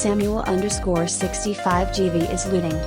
Samuel_65GV is looting.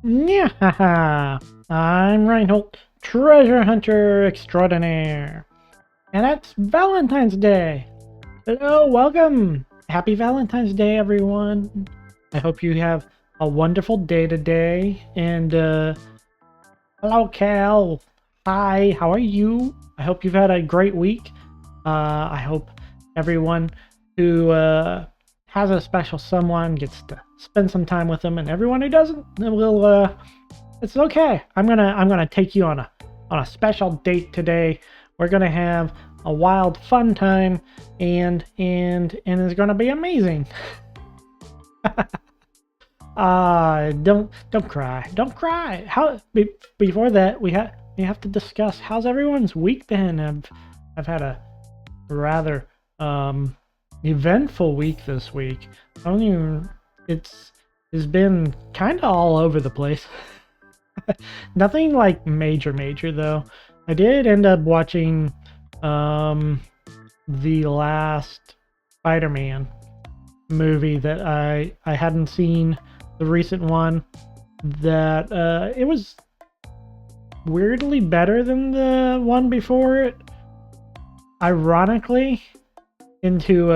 Yeah, I'm Reinhold, treasure hunter extraordinaire. And it's Valentine's Day. Hello, welcome. Happy Valentine's Day, everyone. I hope you have a wonderful day today. And, hello, Cal. Hi, how are you? I hope you've had a great week. I hope everyone who has a special someone gets to spend some time with them, and everyone who doesn't will it's okay. I'm gonna take you on a special date today. We're gonna have a wild fun time, and it's gonna be amazing. Don't cry. Don't cry. Before that, we have to discuss how's everyone's week been. I've had a rather eventful week this week. I don't even it's been kind of all over the place. Nothing like major though. I did end up watching the last Spider-Man movie that I hadn't seen, the recent one, that it was weirdly better than the one before it. Ironically, until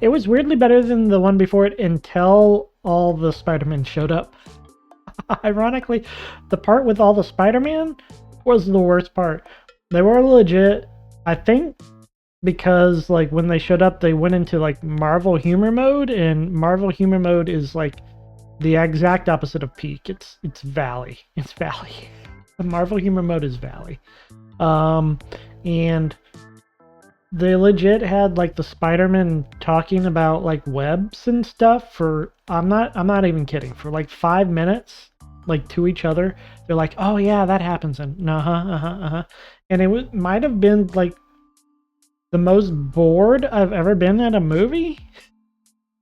it was weirdly better than the one before it until all the Spider-Man showed up. Ironically, the part with all the Spider-Man was the worst part. They were legit, I think, because like when they showed up, they went into like Marvel humor mode, and Marvel humor mode is like the exact opposite of peak. It's valley. It's valley. The Marvel humor mode is valley. And they legit had like the Spider-Man talking about like webs and stuff for I'm not even kidding, for like 5 minutes, like to each other. They're like, oh yeah, that happens, and and it might have been like the most bored I've ever been at a movie.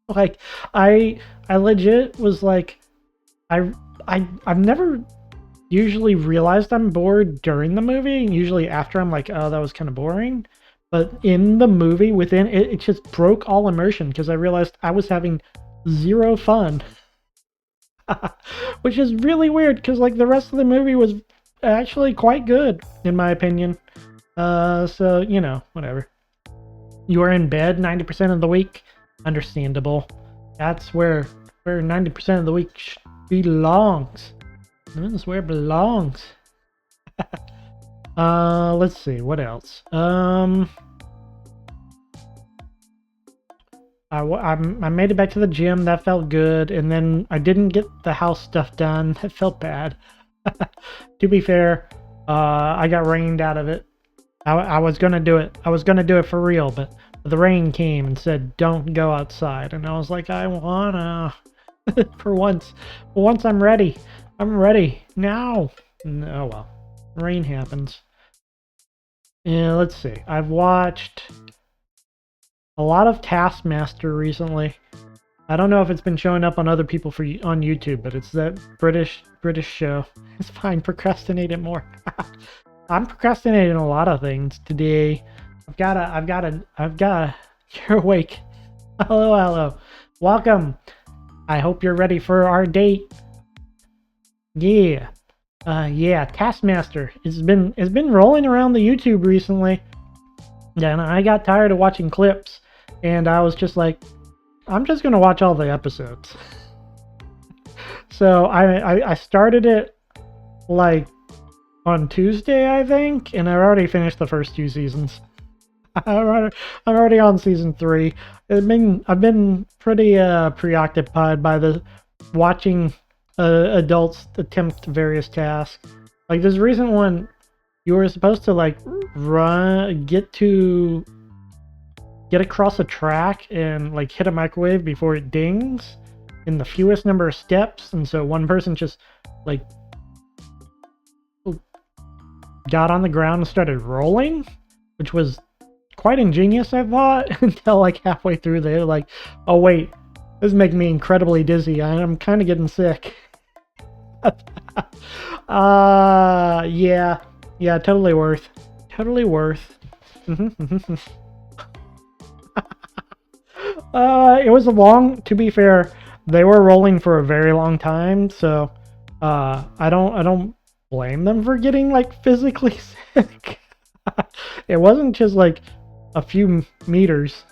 Like I legit was like, I've never usually realized I'm bored during the movie. Usually after, I'm like, oh, that was kind of boring. But in the movie, within it, it just broke all immersion because I realized I was having zero fun. Which is really weird because like the rest of the movie was actually quite good, in my opinion. So, you know, whatever. You are in bed 90% of the week. Understandable. That's where 90% of the week belongs. That's where it belongs. Let's see, what else? I made it back to the gym. That felt good. And then I didn't get the house stuff done. That felt bad. To be fair, I got rained out of it. I was gonna do it. I was gonna do it for real, but the rain came and said, don't go outside. And I was like, I wanna. For once I'm ready. I'm ready now. Oh well, rain happens. Yeah, let's see. I've watched a lot of Taskmaster recently. I don't know if it's been showing up on other people on YouTube, but it's that British show. It's fine. Procrastinate it more. I'm procrastinating a lot of things today. I've gotta. You're awake. Hello. Welcome. I hope you're ready for our date. Yeah. Yeah, Taskmaster. It's been rolling around the YouTube recently. And I got tired of watching clips, and I was just like, I'm just gonna watch all the episodes. So I started it like on Tuesday, I think, and I already finished the first 2 seasons. I'm already on season 3. I've been pretty preoccupied by the watching adults attempt various tasks. Like this recent one, you were supposed to like get across a track and like hit a microwave before it dings in the fewest number of steps, and so one person just like got on the ground and started rolling, which was quite ingenious, I thought, until like halfway through they're like, oh wait, this is making me incredibly dizzy. I'm kind of getting sick. Yeah, totally worth. It was a long, to be fair, they were rolling for a very long time, so I don't blame them for getting like physically sick. It wasn't just like a few meters.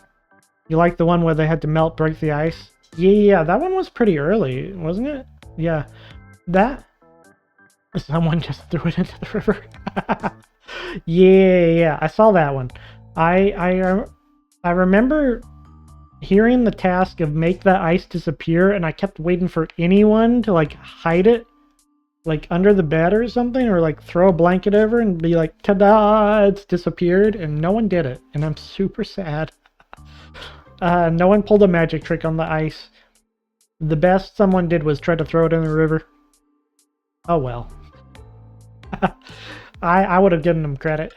You like the one where they had to break the ice? Yeah, that one was pretty early, wasn't it? Yeah, that someone just threw it into the river. Yeah, I saw that one. I remember hearing the task of make that ice disappear, and I kept waiting for anyone to like hide it, like under the bed or something, or like throw a blanket over and be like, ta-da, it's disappeared, and no one did it, and I'm super sad. No one pulled a magic trick on the ice. The best someone did was try to throw it in the river. Oh well. I would have given them credit.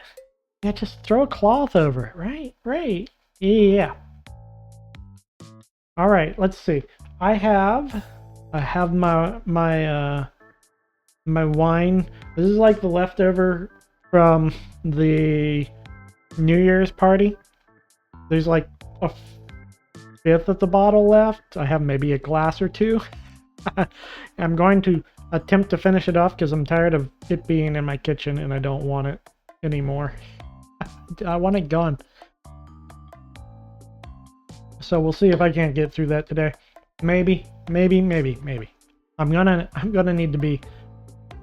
Yeah, just throw a cloth over it, right? Right. Yeah. All right, let's see. I have my wine. This is like the leftover from the New Year's party. There's like a fifth of the bottle left. I have maybe a glass or two. I'm going to attempt to finish it off because I'm tired of it being in my kitchen and I don't want it anymore. I want it gone. So we'll see if I can't get through that today. Maybe. I'm gonna need to be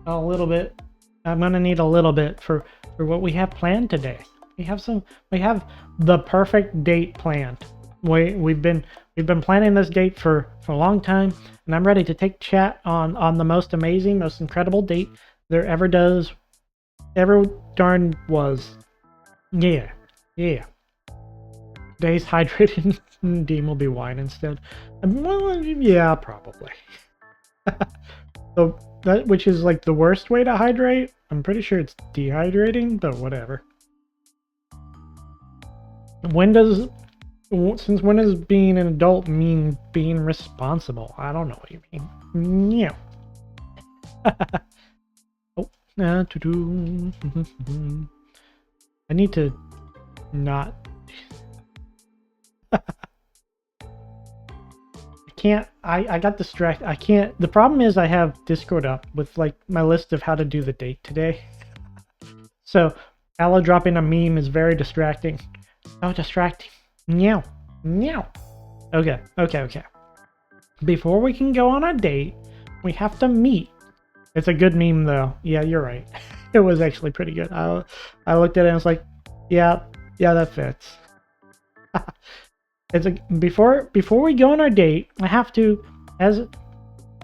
a little bit. I'm gonna need a little bit for what we have planned today. We have the perfect date planned. We've been planning this date for a long time, and I'm ready to take chat on the most amazing, most incredible date there ever darn was. Yeah. Today's hydrated Dean will be wine instead. Well, yeah, probably. So that, which is like the worst way to hydrate. I'm pretty sure it's dehydrating, but whatever. Since when does being an adult mean being responsible? I don't know what you mean. Yeah. Oh, I need to not. I got distracted. I can't. The problem is I have Discord up with like my list of how to do the date today. So Aloe dropping a meme is very distracting. Oh, distracting. Meow. Okay. Before we can go on a date, we have to meet. It's a good meme though. Yeah, you're right. It was actually pretty good. I looked at it and was like, yeah, that fits. It's before we go on our date, I have to, as a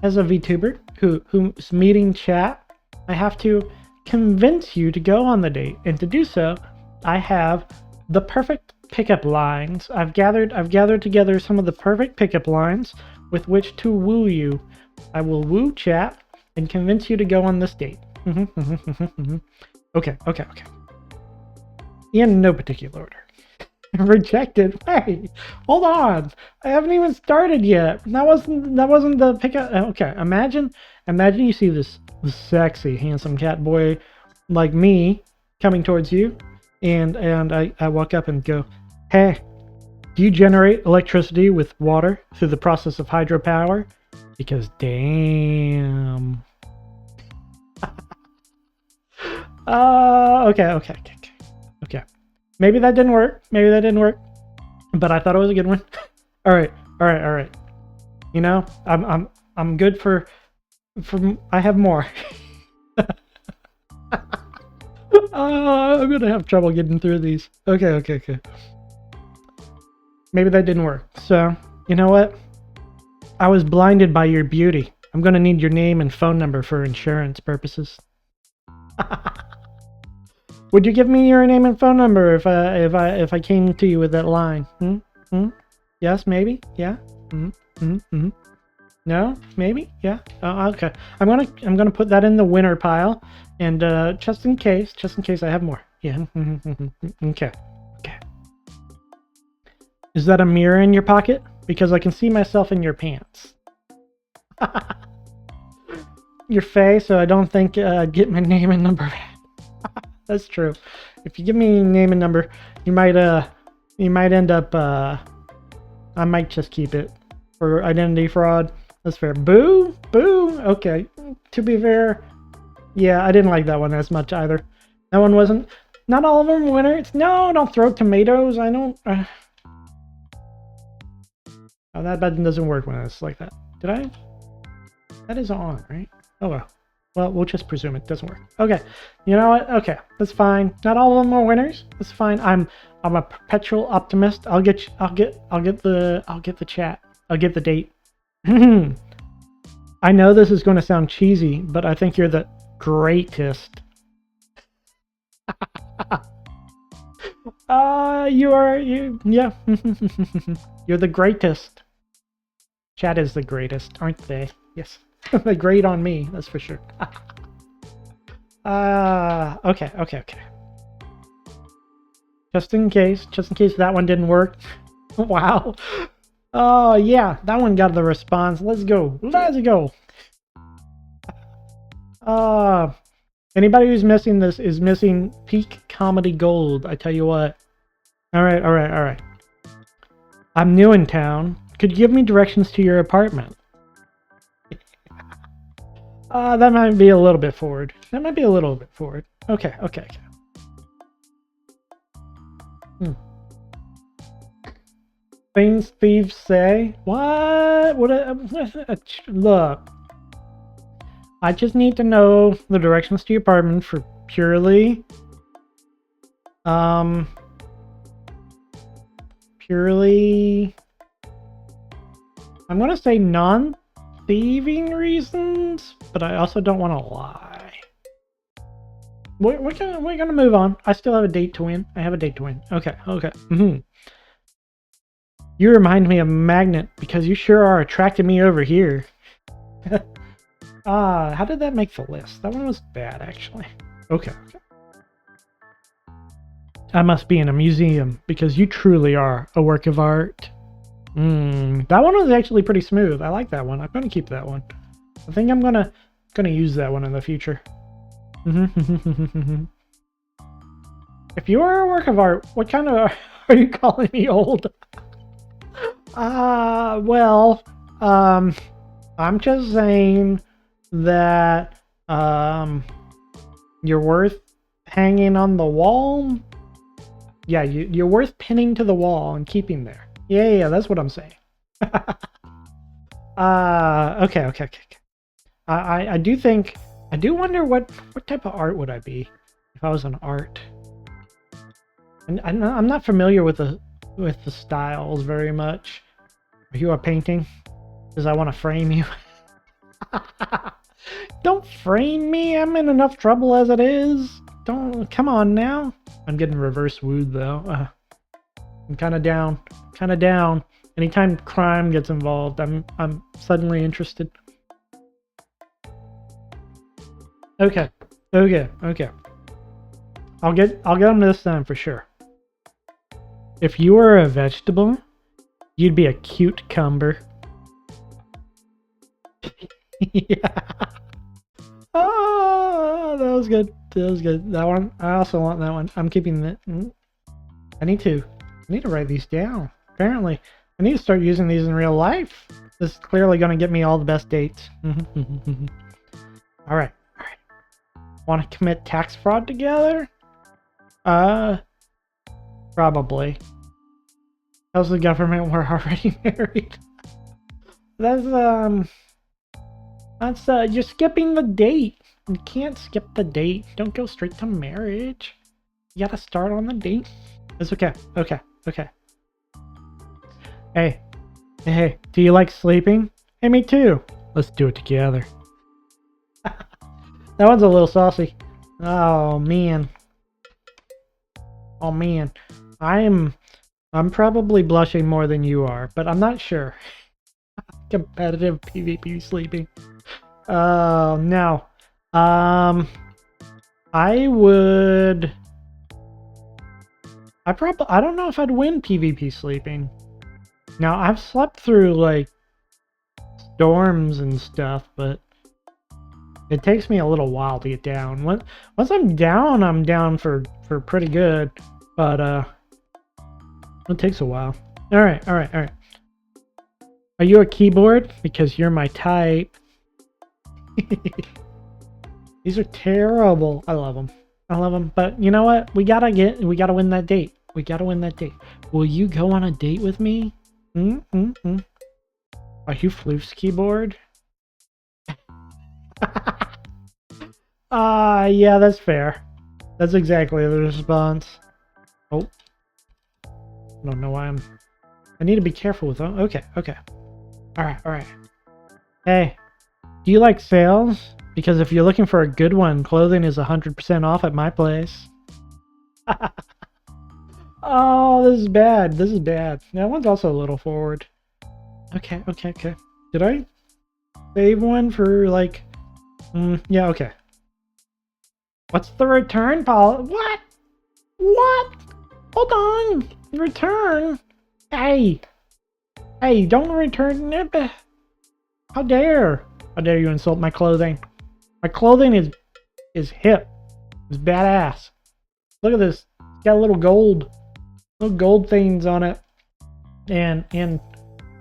VTuber who's meeting chat, I have to convince you to go on the date, and to do so, I have the perfect pickup lines. I've gathered together some of the perfect pickup lines with which to woo you. I will woo chat and convince you to go on this date. Okay. In no particular order. Rejected. Wait, hold on. I haven't even started yet. That wasn't the pickup. Okay, imagine you see this sexy, handsome cat boy like me coming towards you, and I walk up and go, "Hey, do you generate electricity with water through the process of hydropower? Because damn." Okay. Maybe that didn't work. But I thought it was a good one. All right. You know, I'm good for I have more. I'm gonna have trouble getting through these. Okay. Maybe that didn't work. So, you know what? I was blinded by your beauty. I'm gonna need your name and phone number for insurance purposes. Would you give me your name and phone number if I came to you with that line? Yes, maybe. Yeah. No, maybe. Yeah. Oh, okay. I'm gonna put that in the winner pile, and just in case I have more. Yeah. Okay. Is that a mirror in your pocket? Because I can see myself in your pants. Your face, so I don't think I'd get my name and number back. That's true. If you give me name and number, you might end up I might just keep it for identity fraud. That's fair. Boo? Boo? Okay. To be fair, yeah, I didn't like that one as much either. That one wasn't... Not all of them were winners. No, don't throw tomatoes. I don't... Oh, that button doesn't work when it's like that. Did I? That is on, right? Oh, well. Well, we'll just presume it doesn't work. Okay. You know what? Okay. That's fine. Not all of them are winners. That's fine. I'm a perpetual optimist. I'll get the chat. I'll get the date. I know this is going to sound cheesy, but I think you're the greatest. Yeah. You're the greatest. Chat is the greatest, aren't they? Yes. They grade on me, that's for sure. Okay. Just in case that one didn't work. Wow. Oh, yeah, that one got the response. Let's go. Anybody who's missing this is missing peak comedy gold, I tell you what. All right. I'm new in town. Could you give me directions to your apartment? That might be a little bit forward. Okay. Things thieves say? What? Look. I just need to know the directions to your apartment for purely... I'm gonna say non-thieving reasons, but I also don't want to lie. We're gonna move on. I still have a date to win. Okay. You remind me of Magnet because you sure are attracting me over here. How did that make the list? That one was bad, actually. Okay. I must be in a museum because you truly are a work of art. That one was actually pretty smooth. I like that one. I'm gonna keep that one. I think I'm gonna use that one in the future. If you are a work of art, what kind of are you calling me old? Well, I'm just saying that you're worth hanging on the wall. Yeah, you're worth pinning to the wall and keeping there. Yeah, that's what I'm saying. Okay. I do wonder what type of art would I be if I was an art. And I'm not familiar with the styles very much. Are you a painting? Because I want to frame you. Don't frame me. I'm in enough trouble as it is. Don't, come on now. I'm getting reverse wooed though. I'm kind of down. Anytime crime gets involved, I'm suddenly interested. Okay. I'll get them this time for sure. If you were a vegetable, you'd be a cucumber. Yeah. Oh, that was good. That one. I also want that one. I'm keeping that. I need to write these down. Apparently, I need to start using these in real life. This is clearly going to get me all the best dates. All right. Want to commit tax fraud together? Probably. Tells the government we're already married. That's you're skipping the date. You can't skip the date. Don't go straight to marriage. You gotta start on the date. It's okay. Hey, do you like sleeping? Hey, me too. Let's do it together. That one's a little saucy. Oh man. I'm probably blushing more than you are, but I'm not sure. Competitive PvP sleeping. Oh no. I don't know if I'd win PvP sleeping. Now, I've slept through, like, storms and stuff, but it takes me a little while to get down. Once I'm down for pretty good, but, it takes a while. Alright. Are Are you a keyboard? Because you're my type. These are terrible. I love them. I love them. But you know what? We gotta win that date. We gotta win that date. Will you go on a date with me? Are you Floof's keyboard? Yeah, that's fair. That's exactly the response. Oh. I don't know why I need to be careful with them. Okay. Alright. Hey, do you like sales? Because if you're looking for a good one, clothing is 100% off at my place. Oh, this is bad. This is bad. That one's also a little forward. Okay. Did I save one for like... yeah, okay. What's the return policy? What? What? Hold on. Return? Hey, don't return it. How dare you insult my clothing? My clothing is hip. It's badass. Look at this. It's got little gold things on it. And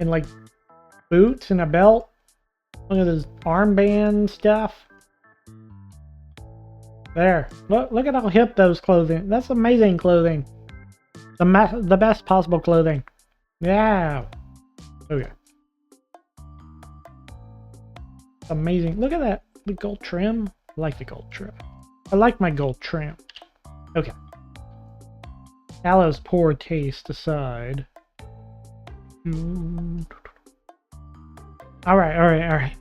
like boots and a belt. Look at this armband stuff. There. Look at how hip those clothing. That's amazing clothing. The best possible clothing. Yeah. Okay. Amazing. Look at that. The gold trim. I like the gold trim. I like my gold trim. Okay. Aloe's poor taste aside. Alright.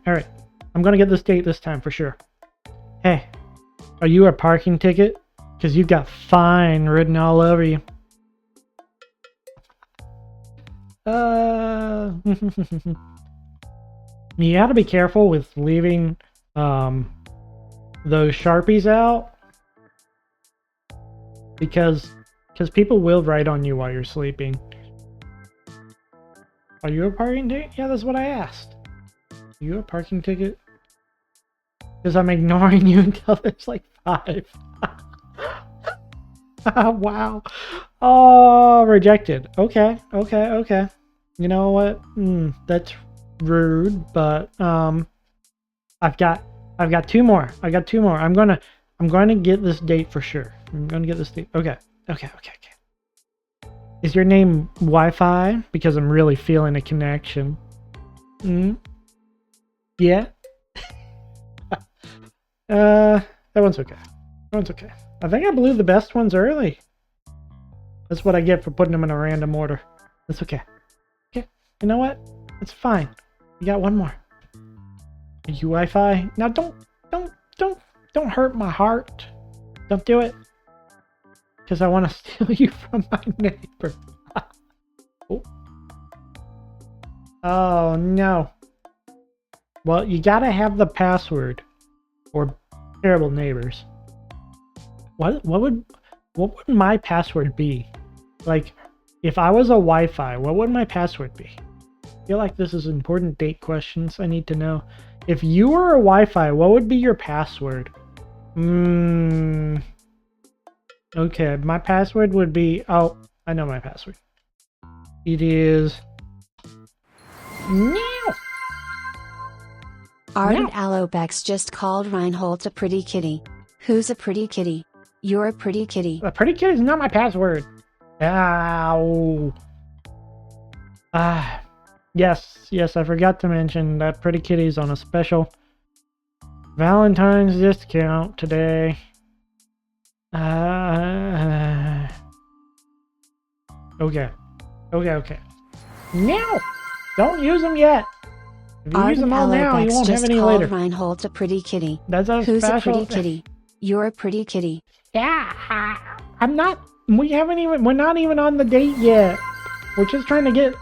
I'm gonna get this date this time for sure. Hey, are you a parking ticket? Because you've got fine written all over you. You gotta be careful with leaving those Sharpies out. Because people will write on you while you're sleeping. Are you a parking ticket? Yeah, that's what I asked. Are you a parking ticket? Because I'm ignoring you until there's like 5. Wow. Oh, rejected. Okay. You know what? That's rude, but I've got 2 more. I'm gonna get this date for sure. I'm gonna get this date. Okay. Is your name Wi-Fi? Because I'm really feeling a connection. Yeah. That one's okay. I think I blew the best ones early. That's what I get for putting them in a random order. That's okay. Okay. You know what? It's fine. You got one more. Are you Wi-Fi? Now don't hurt my heart. Don't do it. Because I want to steal you from my neighbor. Oh no. Well, you gotta have the password. Or terrible neighbors. What would my password be? Like, if I was a Wi-Fi, what would my password be? I feel like this is important date questions I need to know. If you were a Wi-Fi, what would be your password? Okay, my password would be... Oh, I know my password. It is... Meow! Ardent Aloebex just called Reinhold a pretty kitty. Who's a pretty kitty? You're a pretty kitty. A pretty kitty is not my password. Ow. Yes, I forgot to mention that Pretty Kitty's on a special Valentine's discount today. Okay. No! Don't use them yet! If you use them all now, you won't have any later. Reinhold a pretty kitty. That's a Who's special... a pretty kitty? You're a pretty kitty. Yeah, I'm not... We're not even on the date yet. We're just trying to get...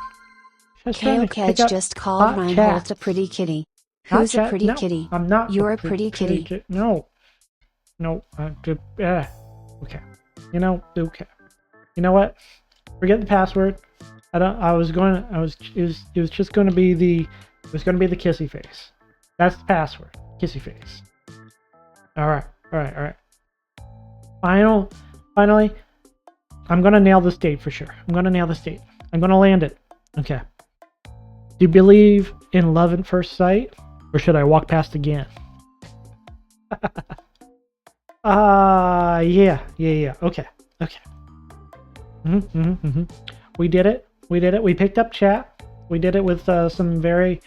Keoketch just called Reinhold a pretty kitty. Who's a pretty kitty? I'm not... You're a pretty kitty. No. Okay. You know, okay. You know what? Forget the password. It was just going to be the kissy face. That's the password. Kissy face. Alright. Finally, I'm gonna nail this date for sure. I'm gonna land it. Okay. Do you believe in love at first sight, or should I walk past again? Yeah. Okay. We did it. We picked up chat. We did it with some very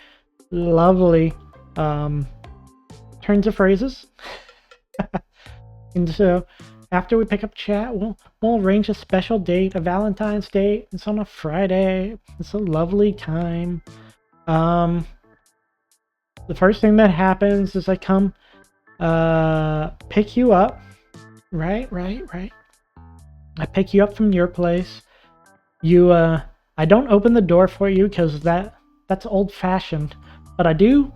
lovely turns of phrases. And so after we pick up chat, we'll arrange a special date, a Valentine's date. It's on a Friday. It's a lovely time. The first thing that happens is I come pick you up. Right. I pick you up from your place. I don't open the door for you because that's old-fashioned, but I do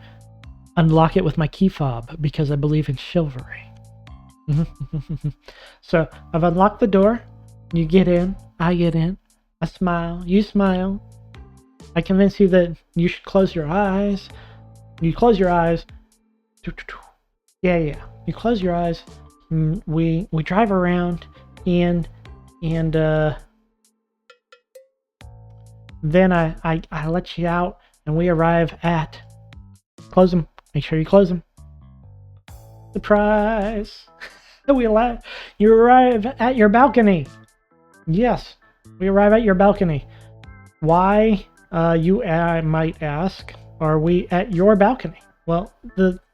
unlock it with my key fob because I believe in chivalry. So I've unlocked the door. You get in. I get in. I smile. You smile. I convince you that you should close your eyes. You close your eyes. Yeah. You close your eyes. We drive around and then I let you out and we arrive at, close them. Make sure you close them. Surprise! You arrive at your balcony. Yes, we arrive at your balcony. Why, you might ask, are we at your balcony? Well,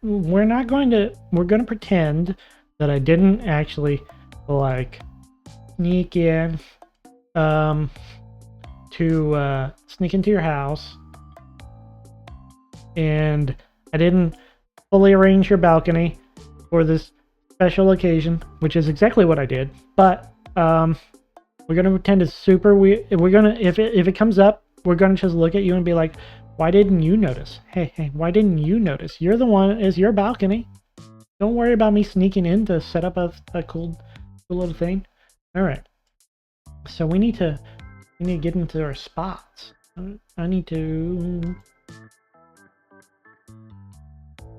we're going to pretend that I didn't actually, like, sneak in, to sneak into your house, and I didn't fully arrange your balcony for this special occasion, which is exactly what I did. But we're gonna pretend it's super weird. We're gonna, if it comes up, we're gonna just look at you and be like, why didn't you notice? Hey, why didn't you notice? You're the one, it's your balcony. Don't worry about me sneaking in to set up a cool little thing. All right, so we need to get into our spots. I need to.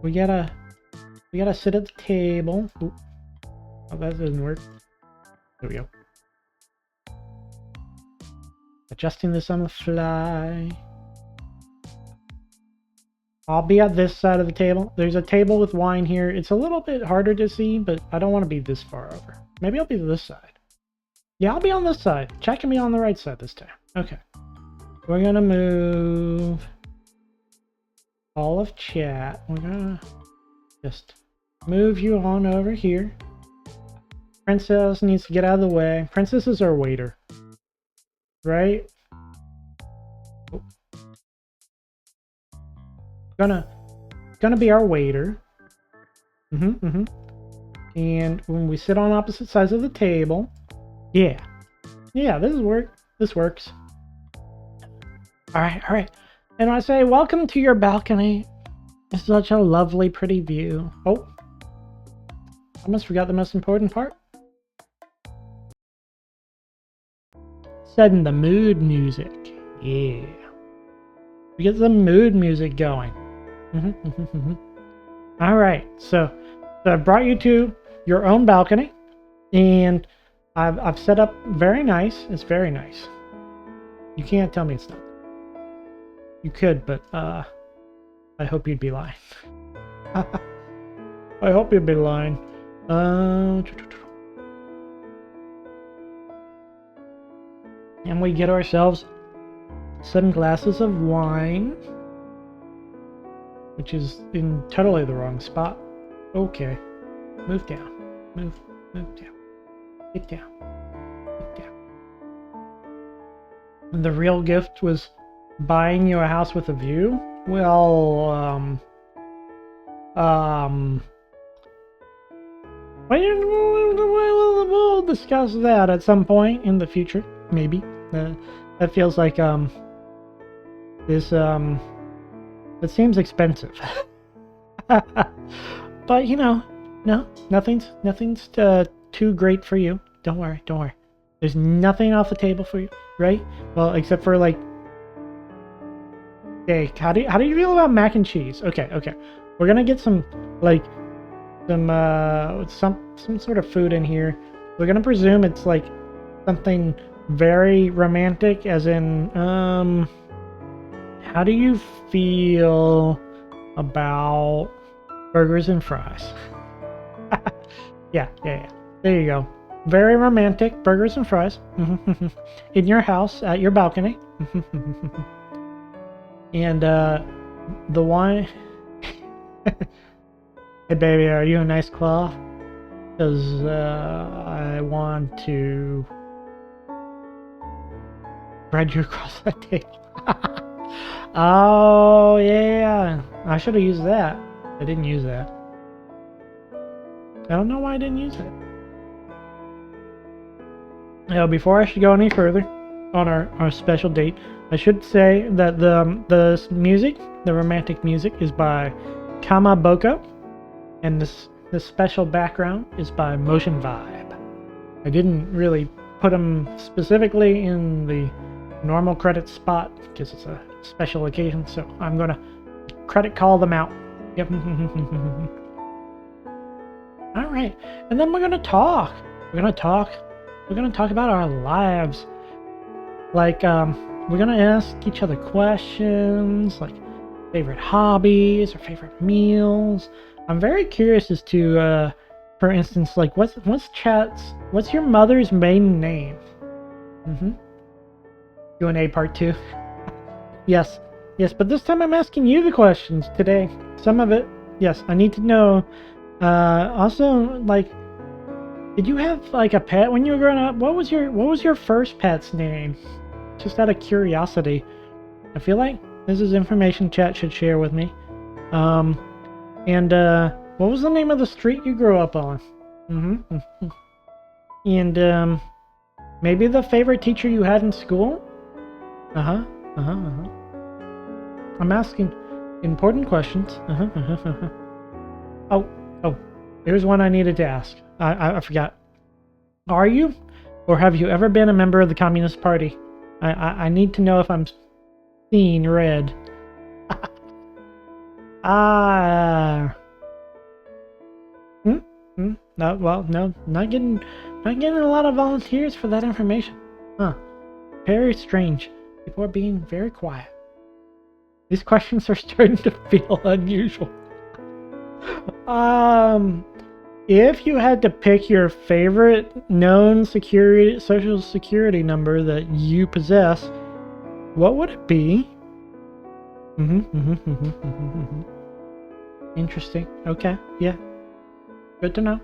We gotta sit at the table. Ooh. Oh, that doesn't work. There we go. Adjusting this on the fly. I'll be at this side of the table. There's a table with wine here. It's a little bit harder to see, but I don't want to be this far over. Maybe I'll be this side. Yeah, I'll be on this side. Chat can be on the right side this time. Okay. We're gonna move all of chat. We're gonna just move you on over here. Princess needs to get out of the way. Princess is our waiter. Right? Oh. Gonna be our waiter. And when we sit on opposite sides of the table. Yeah, this works. All right. And I say, welcome to your balcony. It's such a lovely, pretty view. Oh, I almost forgot the most important part. Setting the mood music. Yeah. We get the mood music going. All right, so I brought you to your own balcony, and I've set up very nice. It's very nice. You can't tell me it's not. You could, but I hope you'd be lying. I hope you'd be lying. And we get ourselves some glasses of wine, which is in totally the wrong spot. Okay, move down, move down. Get down. And the real gift was buying you a house with a view? Well, we'll discuss that at some point in the future, maybe. That feels like, this, it seems expensive. But, you know, no, nothing's too great for you. Don't worry. There's nothing off the table for you, right? Well, except for like, hey, how do you feel about mac and cheese? Okay. We're gonna get some sort of food in here. We're gonna presume it's like something very romantic, as in, how how do you feel about burgers and fries? Yeah. There you go. Very romantic, burgers and fries. In your house, at your balcony. And the wine. Hey baby, are you a nice cloth? Because I want to spread you across that table. Oh yeah, I should have used that. I didn't use that. I don't know why I didn't use it. Now, before I should go any further on our special date, I should say that the music, the romantic music, is by Bueka, and this special background is by Motion Vibe. I didn't really put them specifically in the normal credit spot because it's a special occasion, so I'm gonna credit call them out. Yep. All right, and then we're gonna talk. We're gonna talk about our lives. Like, we're gonna ask each other questions, like favorite hobbies or favorite meals. I'm very curious as to, for instance, like what's your mother's maiden name? Q&A part 2. Yes, but this time I'm asking you the questions today. Some of it, yes, I need to know. Also, like, did you have like a pet when you were growing up? What was your first pet's name? Just out of curiosity. I feel like this is information chat should share with me. And what was the name of the street you grew up on? And maybe the favorite teacher you had in school? I'm asking important questions. Oh, here's one I needed to ask. I forgot. Are you, or have you ever been a member of the Communist Party? I need to know if I'm seeing red. No, well, no, not getting a lot of volunteers for that information. Huh. Very strange. People are being very quiet. These questions are starting to feel unusual. If you had to pick your favorite known social security number that you possess, what would it be? Interesting. Okay. Yeah. Good to know.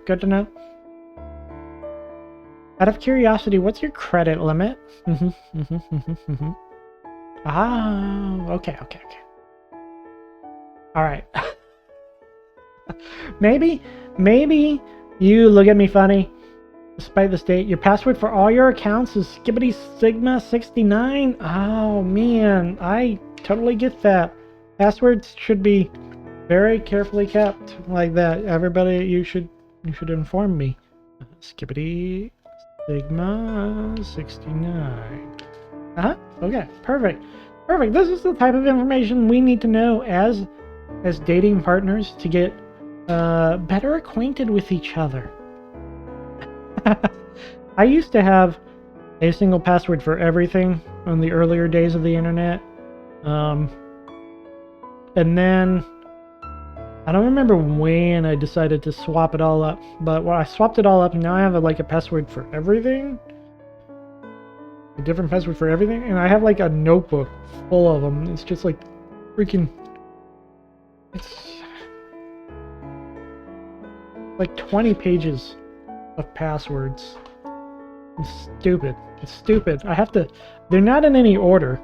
Out of curiosity, what's your credit limit? Okay. All right. Maybe you look at me funny. Despite this date, your password for all your accounts is Skibbity Sigma 69. Oh man, I totally get that. Passwords should be very carefully kept like that. Everybody, you should inform me. Skibbity Sigma 69. Okay, perfect. This is the type of information we need to know as dating partners to get better acquainted with each other. I used to have a single password for everything on the earlier days of the internet. And then I don't remember when I decided to swap it all up, but I swapped it all up and now I have a password for everything. A different password for everything, and I have like a notebook full of them. It's just like freaking, it's like 20 pages of passwords. It's stupid. I have to, they're not in any order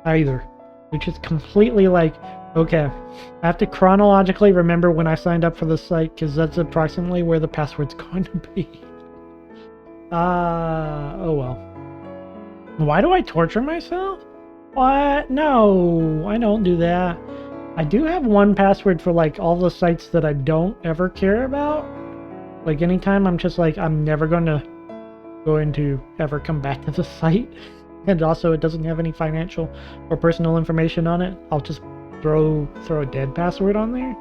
either, which is completely like, okay, I have to chronologically remember when I signed up for the site because that's approximately where the password's going to be. Oh well. Why do I torture myself? What? No, I don't do that. I do have one password for like all the sites that I don't ever care about. Like anytime I'm just like, I'm never going to ever come back to the site. And also it doesn't have any financial or personal information on it. I'll just throw a dead password on there.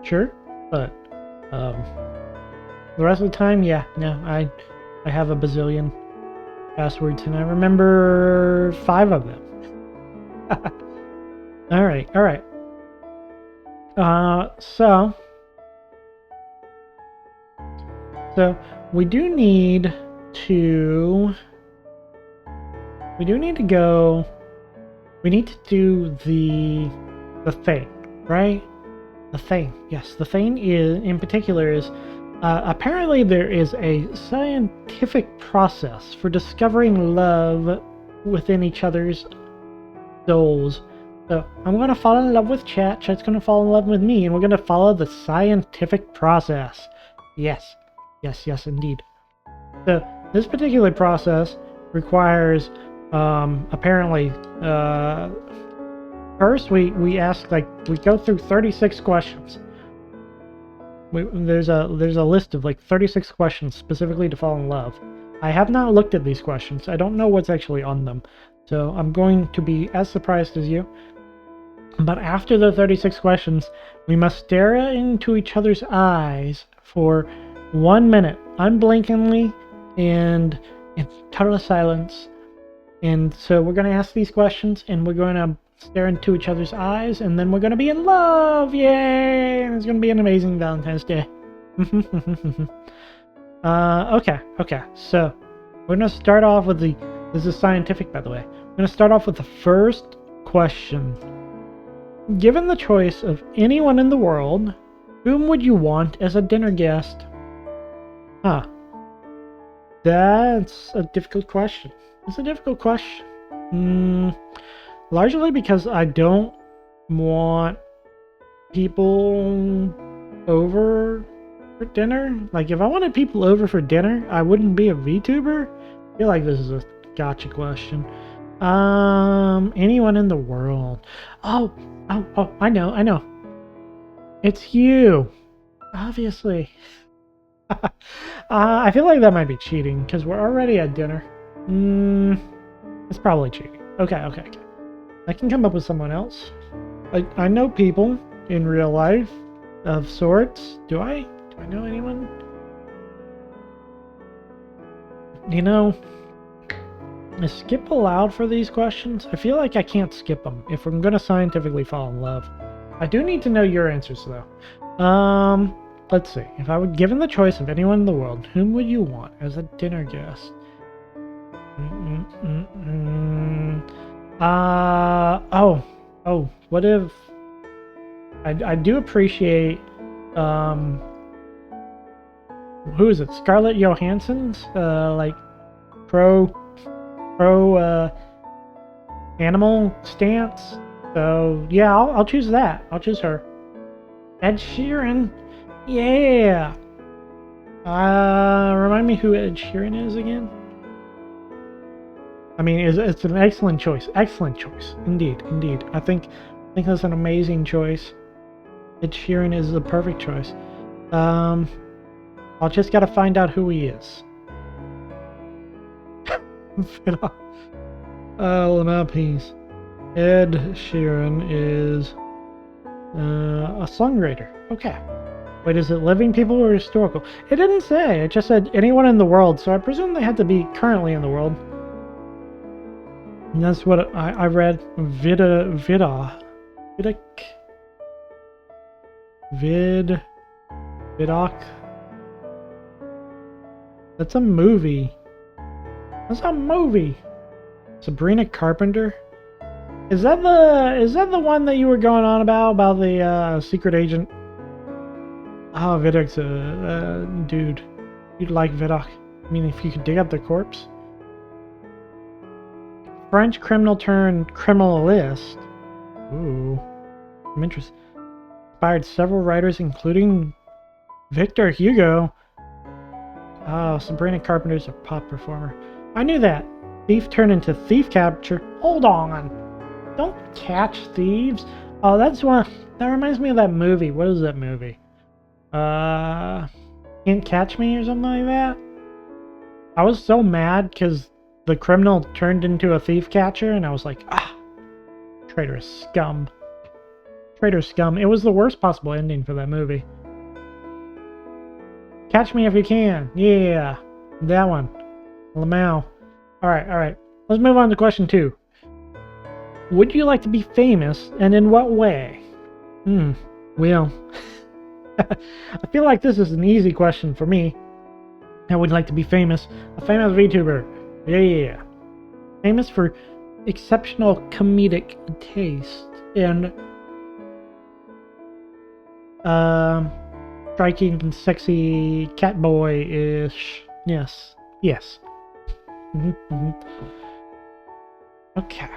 Sure. But the rest of the time, yeah, no, I have a bazillion passwords and I remember 5 of them. All right, all right. So we do need to go. We need to do the thing, right? The thing, yes. The thing is, in particular, is apparently there is a scientific process for discovering love within each other's souls. So I'm going to fall in love with Chat, Chat's going to fall in love with me, and we're going to follow the scientific process. Yes, yes, yes, indeed. So this particular process requires, apparently, first we ask, like, we go through 36 questions. There's a list of like 36 questions specifically to fall in love. I have not looked at these questions. I don't know what's actually on them. So I'm going to be as surprised as you. But after the 36 questions, we must stare into each other's eyes for 1 minute, unblinkingly, and in total silence. And so we're going to ask these questions, and we're going to stare into each other's eyes, and then we're going to be in love! Yay! And it's going to be an amazing Valentine's Day. Okay. So we're going to start off with the... This is scientific, by the way. We're going to start off with the first question. Given the choice of anyone in the world, whom would you want as a dinner guest? Huh. That's a difficult question. It's a difficult question. Largely because I don't want people over for dinner. Like, if I wanted people over for dinner, I wouldn't be a VTuber. I feel like this is a gotcha question. Anyone in the world. Oh, I know. It's you. Obviously. I feel like that might be cheating, because we're already at dinner. It's probably cheating. Okay. I can come up with someone else. I know people in real life of sorts. Do I know anyone? You know, is skip allowed for these questions? I feel like I can't skip them if I'm going to scientifically fall in love. I do need to know your answers, though. Let's see. If I were given the choice of anyone in the world, whom would you want as a dinner guest? What if... I do appreciate, who is it? Scarlett Johansson's, like, pro animal stance. So, yeah, I'll choose that. I'll choose her. Ed Sheeran. Yeah! Remind me who Ed Sheeran is again? I mean, it's an excellent choice. Excellent choice. Indeed. I think that's an amazing choice. Ed Sheeran is the perfect choice. I'll just gotta find out who he is. Oh, my piece. Ed Sheeran is a songwriter. Okay. Wait, is it living people or historical? It didn't say. It just said anyone in the world, so I presume they had to be currently in the world. And that's what I read. Vidoc. That's a movie. Sabrina Carpenter. Is that the one that you were going on about the secret agent? Oh, Vidoc's a dude. You'd like Vidoc. I mean, if you could dig up the corpse. French criminal turned criminalist. Ooh. I'm interested. Inspired several writers, including Victor Hugo. Oh, Sabrina Carpenter's a pop performer. I knew that. Thief turned into thief capture. Hold on. Don't catch thieves. Oh, that's one. That reminds me of that movie. What is that movie? Can't Catch Me or something like that? I was so mad because the criminal turned into a thief catcher, and I was like, traitorous scum. Traitor scum. It was the worst possible ending for that movie. Catch Me If You Can. Yeah. That one. Lamau. Alright. Let's move on to question 2. Would you like to be famous, and in what way? Well, I feel like this is an easy question for me. I would like to be famous. A famous VTuber. Yeah. Famous for exceptional comedic taste and striking, sexy Catboy-ish. Yes. Okay.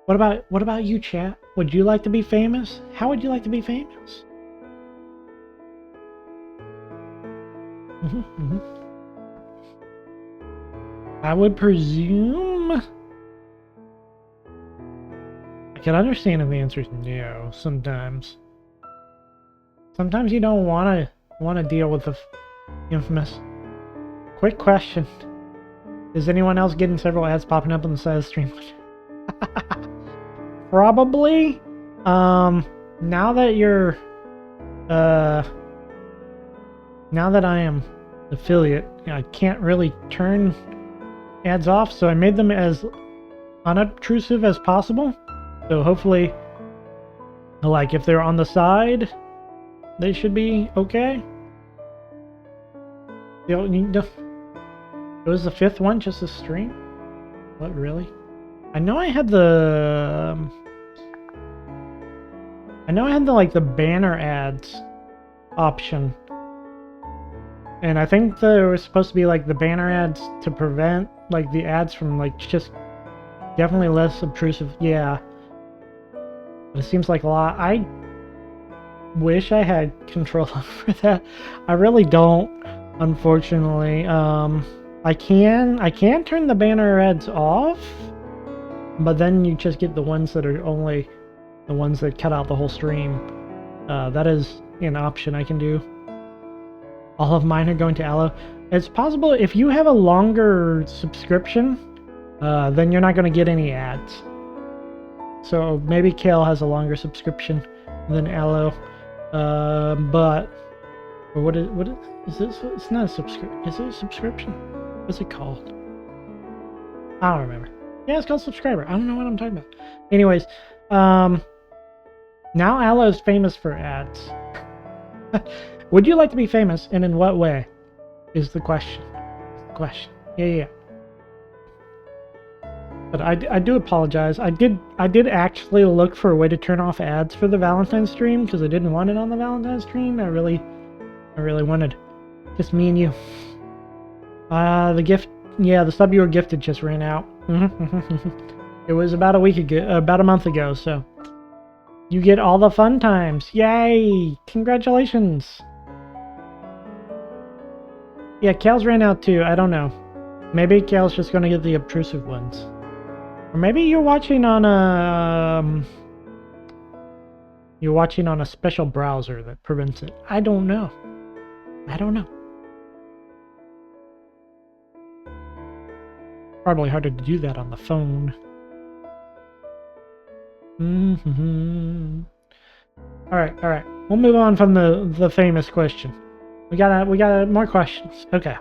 What about you, chat? Would you like to be famous? How would you like to be famous? I would presume I can understand if the answer is no. Sometimes you don't want to deal with the infamous. Quick question: is anyone else getting several ads popping up on the side of the stream? Probably. Now that you're now that I am affiliate, I can't really turn ads off, so I made them as unobtrusive as possible. So hopefully, like, if they're on the side, they should be okay. It was the 5th one, just a stream? What, really? I know I had the like the banner ads option. And I think there was supposed to be like the banner ads to prevent like the ads from like just definitely less obtrusive. Yeah. But it seems like a lot. I wish I had control over that. I really don't, unfortunately. I can turn the banner ads off, but then you just get the ones that are only the ones that cut out the whole stream. That is an option I can do. All of mine are going to Aloe. It's possible if you have a longer subscription, then you're not going to get any ads. So maybe Kale has a longer subscription than Aloe. But what is this? It's not a subscription. Is it a subscription? What's it called? I don't remember. Yeah, it's called subscriber. I don't know what I'm talking about. Anyways, now Aloe is famous for ads. Would you like to be famous, and in what way? Is the question. Yeah. But I do apologize. I did actually look for a way to turn off ads for the Valentine stream because I didn't want it on the Valentine stream. I really wanted just me and you. The gift, yeah, the sub you were gifted just ran out. It was about a month ago, so you get all the fun times. Yay! Congratulations. Yeah, Cal's ran out too. I don't know. Maybe Cal's just gonna get the obtrusive ones. Or maybe you're watching on a special browser that prevents it. I don't know. Probably harder to do that on the phone. Alright. We'll move on from the famous question. We got more questions. Okay.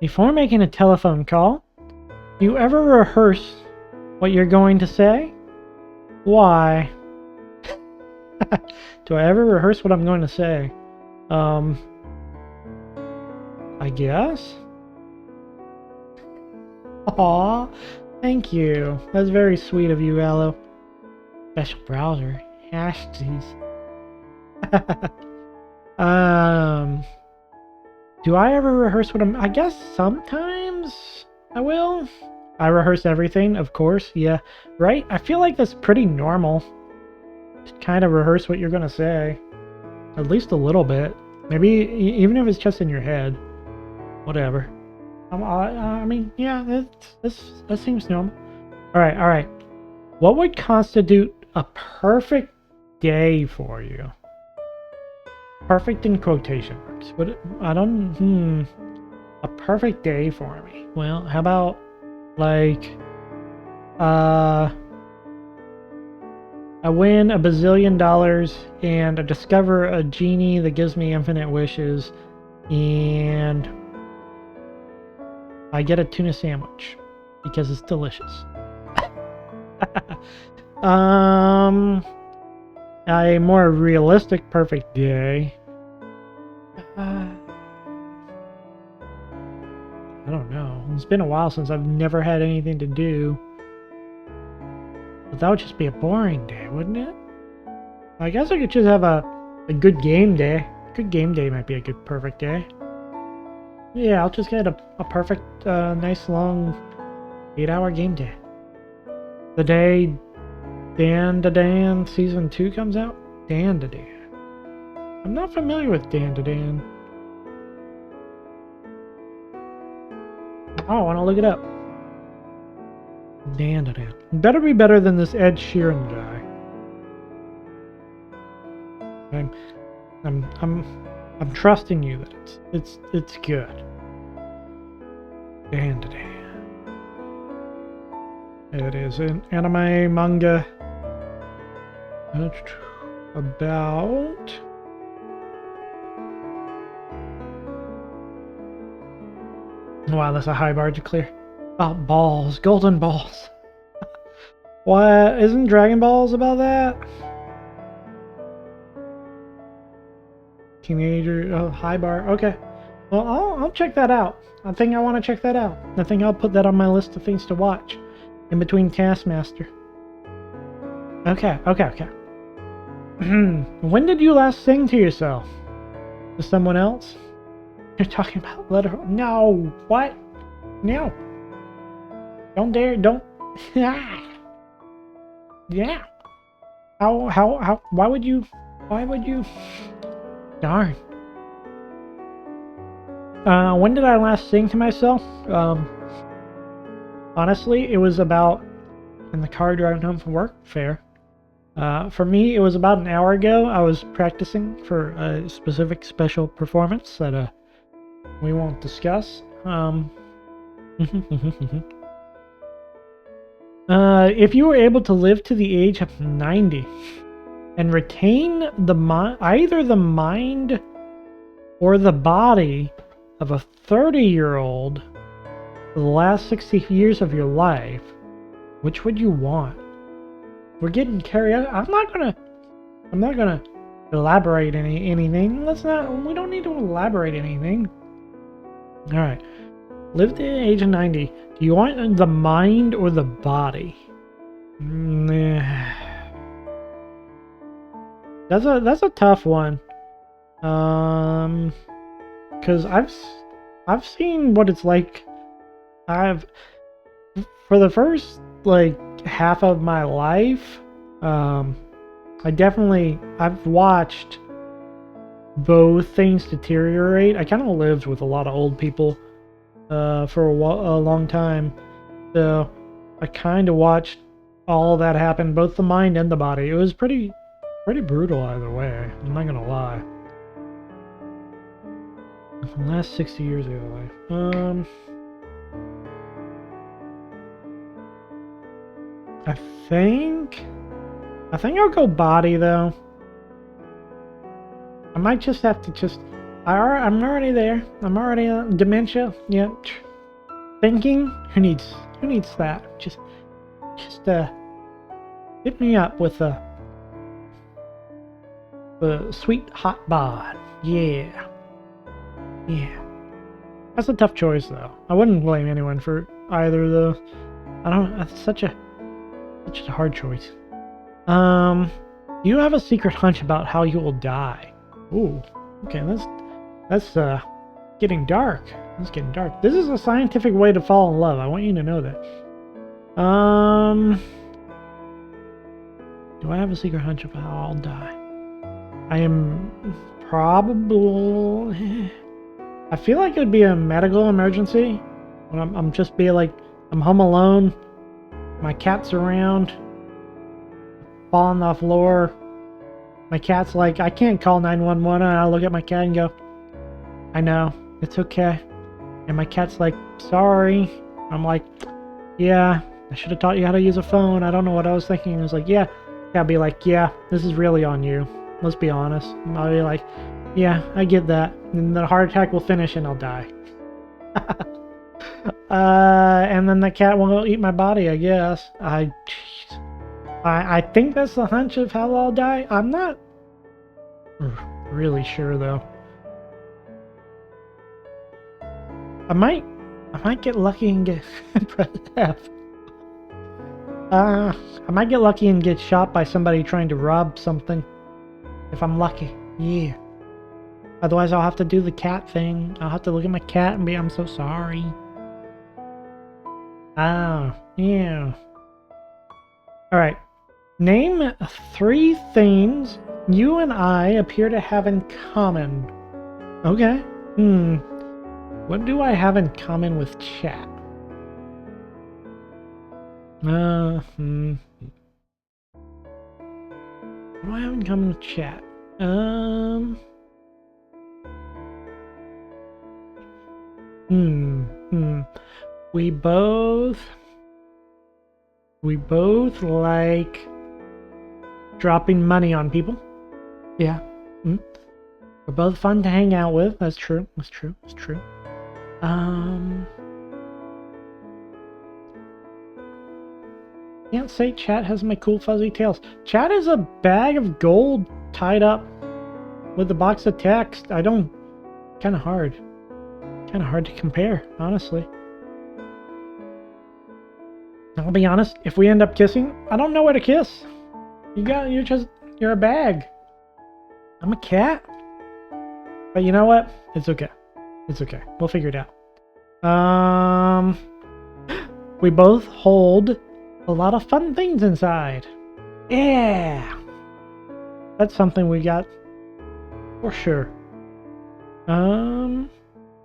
Before making a telephone call, do you ever rehearse what you're going to say? Why? Do I ever rehearse what I'm going to say? I guess? Aw, thank you. That's very sweet of you, Aloe. Special browser. Hashtag. Do I ever rehearse what I guess sometimes I will. I rehearse everything, of course, yeah. Right? I feel like that's pretty normal. To kind of rehearse what you're gonna say. At least a little bit. Maybe even if it's just in your head. Whatever. I mean, yeah, that seems normal. Alright. What would constitute a perfect day for you? Perfect in quotation marks. A perfect day for me. Well, how about, like, I win $1 bazillion and I discover a genie that gives me infinite wishes and I get a tuna sandwich because it's delicious. A more realistic perfect day. I don't know. It's been a while since I've never had anything to do. But that would just be a boring day, wouldn't it? I guess I could just have a good game day. A good game day might be a good perfect day. Yeah, I'll just get a perfect, nice long 8-hour game day. The day Dan to Dan Season 2 comes out? Dan to Dan. I'm not familiar with Dan to Dan. Oh, I want to look it up. Dan to Dan. Better be better than this Ed Sheeran guy. I'm trusting you that it's good. Dan to Dan. It is an anime manga about wow, that's a high bar to clear. About balls, golden balls. What? Isn't Dragon Balls about that? Teenager, high bar. Okay. Well, I'll check that out. I think I want to check that out. I think I'll put that on my list of things to watch in between Taskmaster. Okay. When did you last sing to yourself? To someone else? You're talking about letter. No. What? No. Don't dare. Don't. Yeah. How? Why would you? Darn. When did I last sing to myself? Honestly, it was about in the car driving home from work. Fair. For me, it was about an hour ago. I was practicing for a specific special performance that we won't discuss. If you were able to live to the age of 90 and retain either the mind or the body of a 30-year-old for the last 60 years of your life, which would you want? We're getting carried out. I'm not gonna elaborate anything. We don't need to elaborate anything. Alright. Live to the age of 90. Do you want the mind or the body? That's a tough one. Cause I've seen what it's like. For the first like half of my life, I've watched both things deteriorate. I kind of lived with a lot of old people for a long time, so I kind of watched all that happen, both the mind and the body. It was pretty brutal either way. I'm not gonna lie. The last 60 years of your life. I think I'll go body though. I might just have to I'm already there. I'm already dementia. Yeah. Thinking. Who needs that? Just hit me up with the sweet hot bod. Yeah. That's a tough choice though. I wouldn't blame anyone for either though. It's such a hard choice. Do you have a secret hunch about how you will die? Ooh, okay, that's getting dark. It's getting dark. This is a scientific way to fall in love. I want you to know that. Do I have a secret hunch about how I'll die? I am probably. I feel like it would be a medical emergency. When I'm just be like, I'm home alone. My cat's around. Fall on the floor. My cat's like, I can't call 911. And I look at my cat and go, I know, it's okay. And my cat's like, sorry. I'm like, yeah, I should have taught you how to use a phone. I don't know what I was thinking. It was like, yeah. I'll be like, yeah, this is really on you. Let's be honest. And I'll be like, yeah, I get that. And the heart attack will finish and I'll die. And then the cat will eat my body, I guess. Jeez. I think that's the hunch of how I'll die. I'm not really sure though. I might get lucky and get press F. I might get lucky and get shot by somebody trying to rob something. If I'm lucky. Yeah. Otherwise I'll have to do the cat thing. I'll have to look at my cat and be, I'm so sorry. Ah, yeah. Alright. Name 3 things you and I appear to have in common. Okay. What do I have in common with chat? What do I have in common with chat? We both like dropping money on people. Yeah. We're both fun to hang out with. That's true. That's true. That's true. Can't say chat has my cool fuzzy tails. Chat is a bag of gold tied up with a box of text. Kind of hard to compare, honestly. I'll be honest, if we end up kissing, I don't know where to kiss. You're a bag. I'm a cat. But you know what? It's okay. It's okay. We'll figure it out. We both hold a lot of fun things inside. Yeah. That's something we got for sure.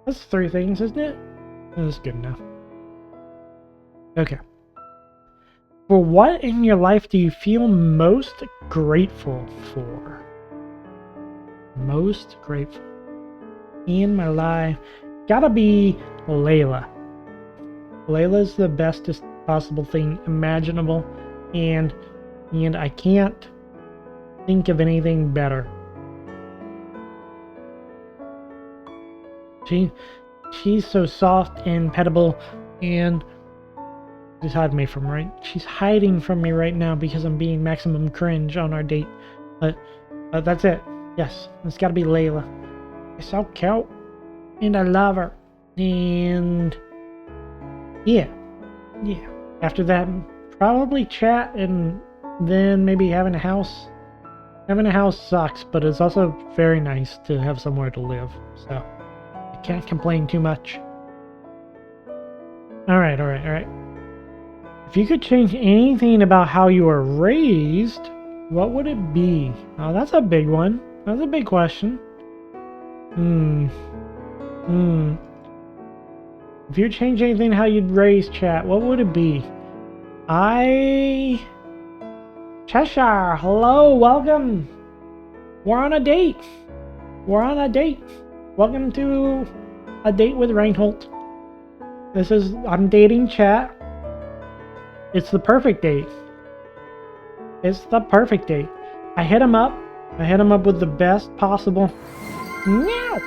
That's 3 things, isn't it? That's good enough. Okay. For what in your life do you feel most grateful for? Most grateful in my life? Gotta be Layla. Layla's the bestest possible thing imaginable, and I can't think of anything better. She's so soft and pettable, and she's hiding from me right now because I'm being maximum cringe on our date. But that's it. Yes, it's got to be Layla. She's so cute, and I love her. And yeah. After that, probably chat, and then maybe having a house. Having a house sucks, but it's also very nice to have somewhere to live. So I can't complain too much. All right. If you could change anything about how you were raised, what would it be? Oh, that's a big one. That's a big question. If you change anything how you'd raise chat, what would it be? Cheshire, hello, welcome. We're on a date. Welcome to a date with Reinhold. I'm dating chat. It's the perfect date. I hit him up with the best possible. No.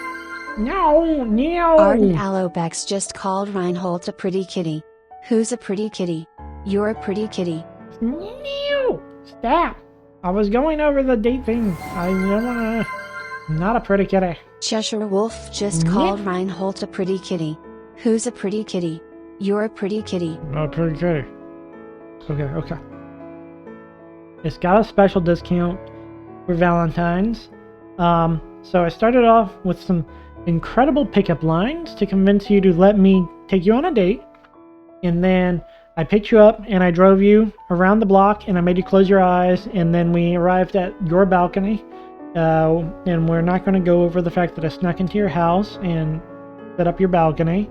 Arden Alobex just called Reinhold a pretty kitty. Who's a pretty kitty? You're a pretty kitty. No. Stop. I was going over the date thing. I'm not a pretty kitty. Cheshire Wolf just called Reinhold a pretty kitty. Who's a pretty kitty? You're a pretty kitty. Not a pretty kitty. Okay. It's got a special discount for Valentine's. So I started off with some incredible pickup lines to convince you to let me take you on a date. And then I picked you up and I drove you around the block and I made you close your eyes, and then we arrived at your balcony. And we're not going to go over the fact that I snuck into your house and set up your balcony,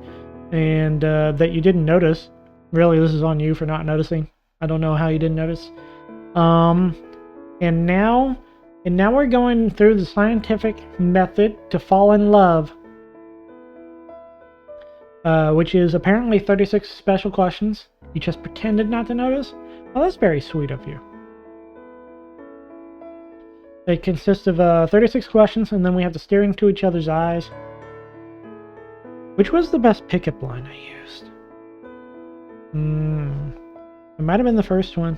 and that you didn't notice. Really, this is on you for not noticing. I don't know how you didn't notice. And now we're going through the scientific method to fall in love, which is apparently 36 special questions. You just pretended not to notice? Well, that's very sweet of you. It consists of 36 questions, and then we have to stare into each other's eyes. Which was the best pickup line I used? It might have been the first one.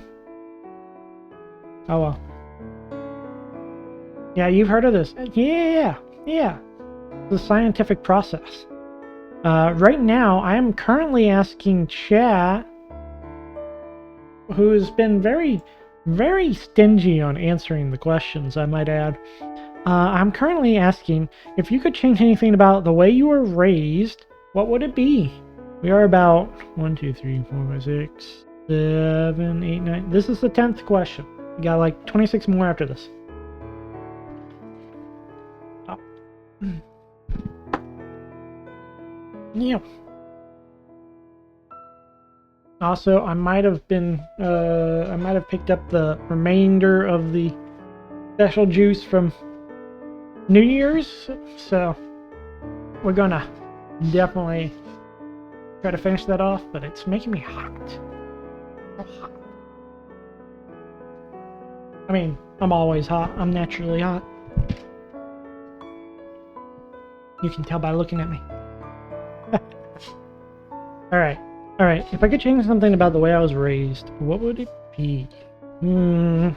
Oh well. Yeah, you've heard of this. Yeah. The scientific process. Right now, I am currently asking chat, who has been very, very stingy on answering the questions, I might add. I'm currently asking, if you could change anything about the way you were raised, what would it be? We are about 1, 2, 3, 4, 5, 6, 7, 8, 9. This is the 10th question. We got like 26 more after this. Oh. Yeah. Also, I might have picked up the remainder of the special juice from New Year's, so we're gonna definitely try to finish that off, but it's making me hot. So hot. I mean, I'm always hot. I'm naturally hot. You can tell by looking at me. Alright. If I could change something about the way I was raised, what would it be? You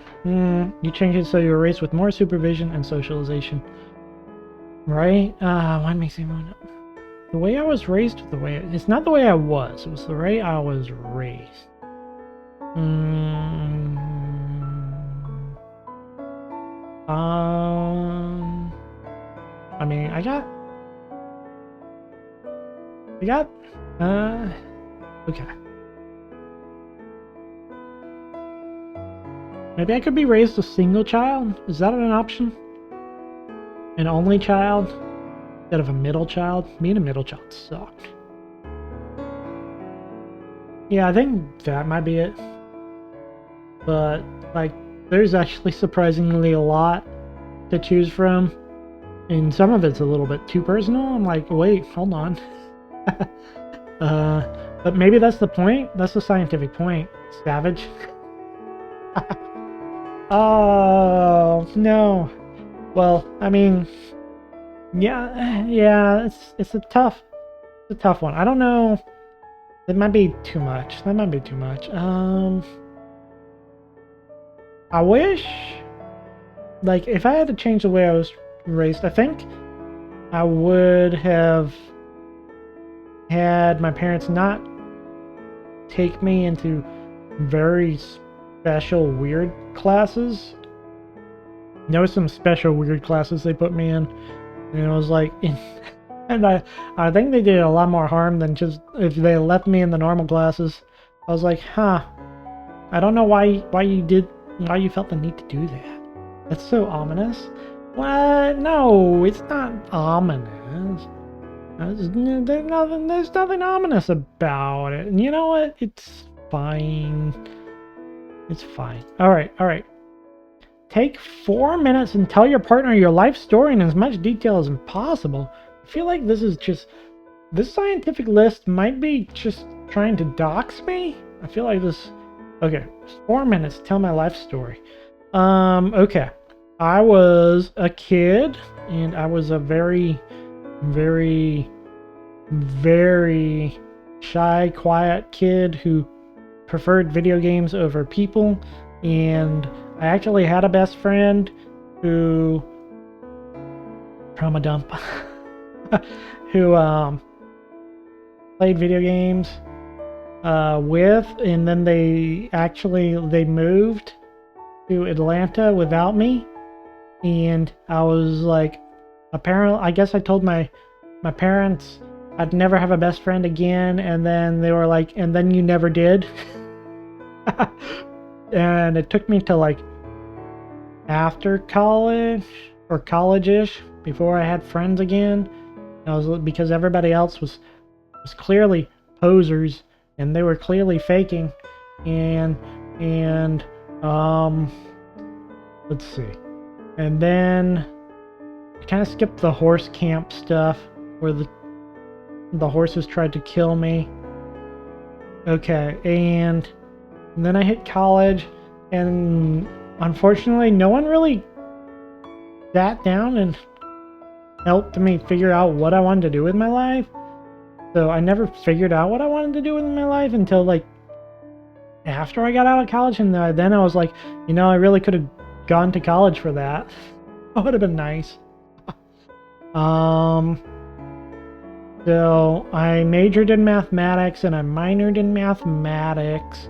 change it so you were raised with more supervision and socialization. Right? What makes me want to... The way I was raised, it's not the way I was. It was the way I was raised. I mean, okay. Maybe I could be raised a single child? Is that an option? An only child? Instead of a middle child? Being a middle child sucked. Yeah, I think that might be it. But, like, there's actually surprisingly a lot to choose from. And some of it's a little bit too personal. I'm like, wait, hold on. But maybe that's the point. That's the scientific point. Savage. Oh, no. Well, I mean, yeah, it's a tough one. I don't know. That might be too much. I wish, like, if I had to change the way I was raised, I think I would have had my parents not take me into very special weird classes. There was some special weird classes they put me in, and it was like, and I think they did a lot more harm than just if they left me in the normal classes. I was like, huh, I don't know why you felt the need to do that. That's so ominous. What? No, it's not ominous. There's nothing ominous about it. And you know what? It's fine. It's fine. Alright. Take 4 minutes and tell your partner your life story in as much detail as possible. I feel like this scientific list might be just trying to dox me. I feel like this... Okay, 4 minutes to tell my life story. Okay. I was a kid, and I was a very, very, very shy, quiet kid who preferred video games over people, and I actually had a best friend who... trauma dump. who, played video games, with, and then they moved to Atlanta without me. And I was like, apparently, I guess I told my parents I'd never have a best friend again, and then they were like, and then you never did. And it took me to like after college or college-ish before I had friends again. Because everybody else was clearly posers, and they were clearly faking, and let's see. And then I kind of skipped the horse camp stuff where the horses tried to kill me. Okay, and then I hit college, and unfortunately no one really sat down and helped me figure out what I wanted to do with my life. So I never figured out what I wanted to do with my life until like after I got out of college, and then I was like, you know, I really could have gone to college for that. That would have been nice. So I majored in mathematics and I minored in mathematics,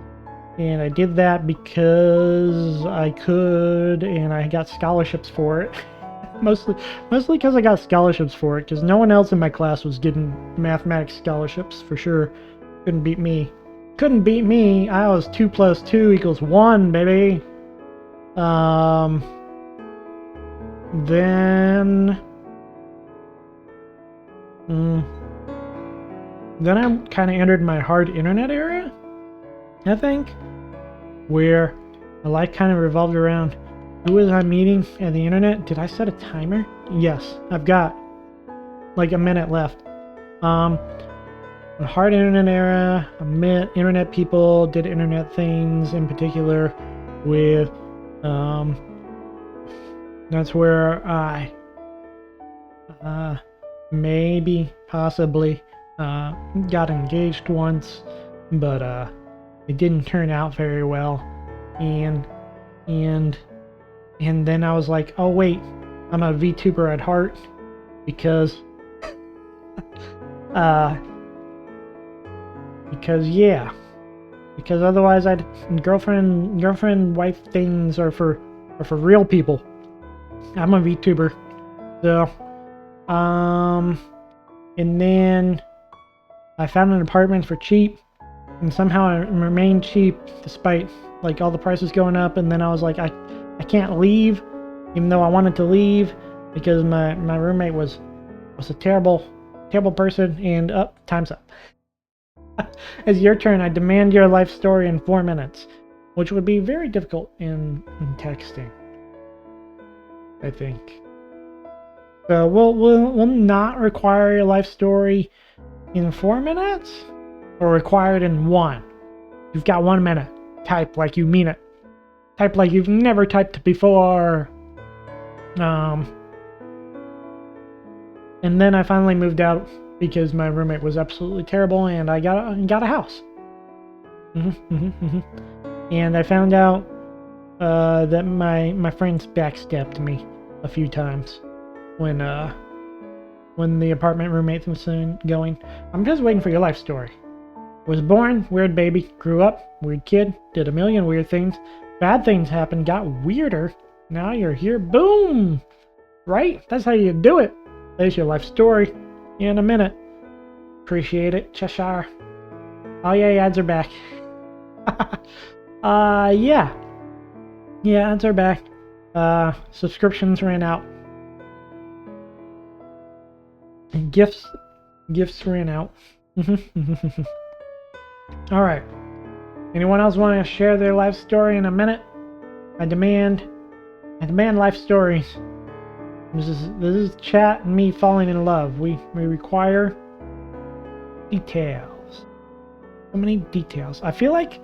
and I did that because I could, and I got scholarships for it. mostly because I got scholarships for it, because no one else in my class was getting mathematics scholarships for sure. Couldn't beat me. Couldn't beat me. I was 2 + 2 = 1, baby. Then I kind of entered my hard internet era, I think, where my life kind of revolved around who was I meeting at the internet. Did I set a timer? Yes, I've got like a minute left. The hard internet era, I met internet people, did internet things, in particular with, that's where I, maybe, possibly, got engaged once, but it didn't turn out very well, and then I was like, oh wait, I'm a VTuber at heart, because because otherwise I'd girlfriend wife things are for real people. I'm a VTuber, so and then I found an apartment for cheap, and somehow I remained cheap despite like all the prices going up. And then I was like, I can't leave, even though I wanted to leave, because my roommate was a terrible person. And time's up. It's your turn. I demand your life story in 4 minutes, which would be very difficult in texting, I think. So we'll not require your life story in 4 minutes, or required in 1. You've got 1 minute. Type like you mean it. Type like you've never typed before. And then I finally moved out because my roommate was absolutely terrible, and I got a house. And I found out that my friends backstabbed me a few times when the apartment roommate was going. I'm just waiting for your life story. Was born, weird baby, grew up, weird kid, did a million weird things, bad things happened, got weirder, now you're here, boom! Right? That's how you do it. There's your life story in a minute. Appreciate it, Cheshire. Oh yeah, ads are back. Yeah, ads are back. Subscriptions ran out. And gifts ran out. All right. Anyone else want to share their life story in a minute? I demand life stories. This is chat and me falling in love. We require details. So many details. I feel like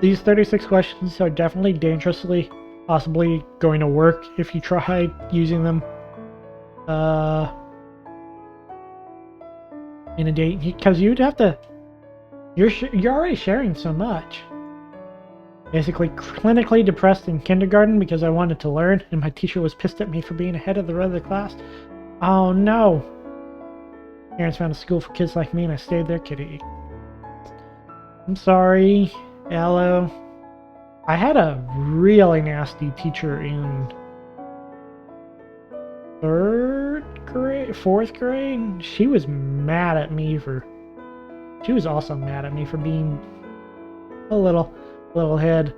these 36 questions are definitely dangerously, possibly going to work if you try using them in a date, because you'd have to. You're already sharing so much. Basically, clinically depressed in kindergarten because I wanted to learn, and my teacher was pissed at me for being ahead of the rest of the class. Oh no! Parents found a school for kids like me, and I stayed there, kitty. I'm sorry, Aloe. I had a really nasty teacher in 4th grade. She was mad at me for. She was also mad at me for being a little head.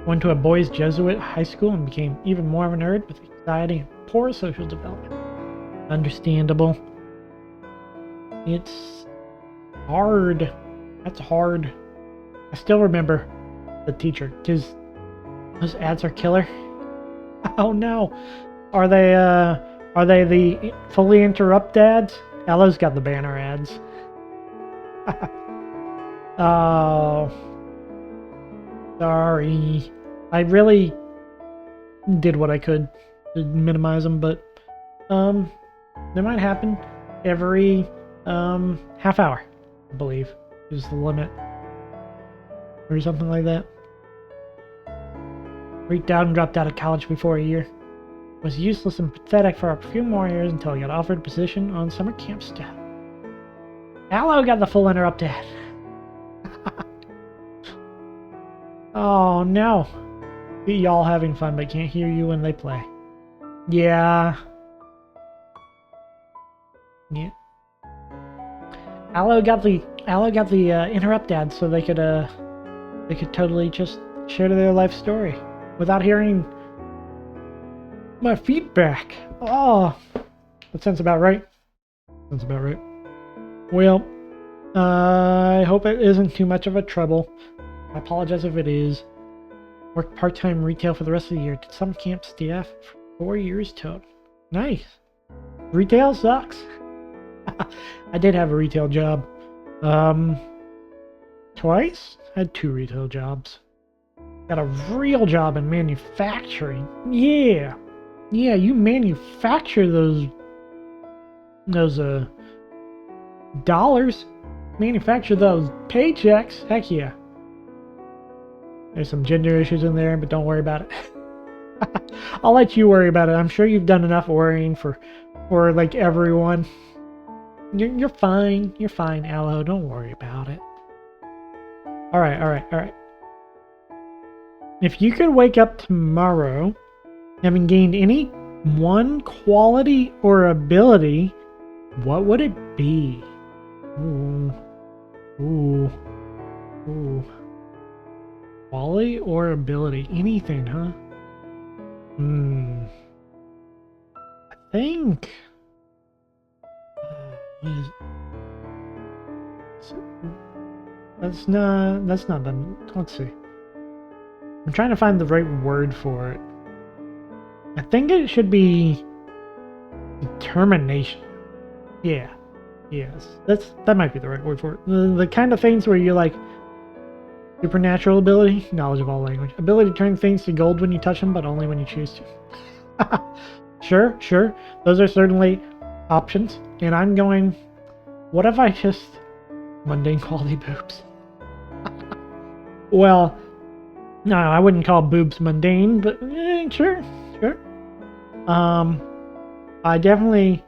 Went to a boys' Jesuit high school and became even more of a nerd with anxiety and poor social development. Understandable. It's hard. That's hard. I still remember the teacher, because those ads are killer. Oh no. Are they the fully interrupt ads? Ella's got the banner ads. Oh, sorry. I really did what I could to minimize them, but they might happen every half hour, I believe, is the limit. or something like that. Freaked out and dropped out of college before a year. Was useless and pathetic for a few more years until I got offered a position on summer camp staff. Aloe got the full interrupt ad. Oh no. See y'all having fun but can't hear you when they play. Yeah. Yeah. Aloe got the interrupt ad so they could totally just share their life story without hearing my feedback. Oh, that sounds about right. Sounds about right. Well, I hope it isn't too much of a trouble. I apologize if it is. Worked part-time retail for the rest of the year. Did some camp staff for 4 years total. Nice. Retail sucks. I did have a retail job. Twice? I had 2 retail jobs. Got a real job in manufacturing. Yeah. Yeah, you manufacture those dollars. Manufacture those paychecks. Heck yeah. There's some gender issues in there, but don't worry about it. I'll let you worry about it. I'm sure you've done enough worrying for like everyone. You're fine. You're fine, Aloe. Don't worry about it. Alright. If you could wake up tomorrow having gained any one quality or ability, what would it be? Ooh. Quality or ability? Anything, huh? I think... That's not the... Let's see. I'm trying to find the right word for it. I think it should be... determination. Yeah. Yes. That might be the right word for it. The kind of things where you're like... Supernatural ability, knowledge of all language. Ability to turn things to gold when you touch them, but only when you choose to. Sure. Those are certainly options. And I'm going, what if I just... Mundane quality boobs? Well, no, I wouldn't call boobs mundane, but sure. I definitely...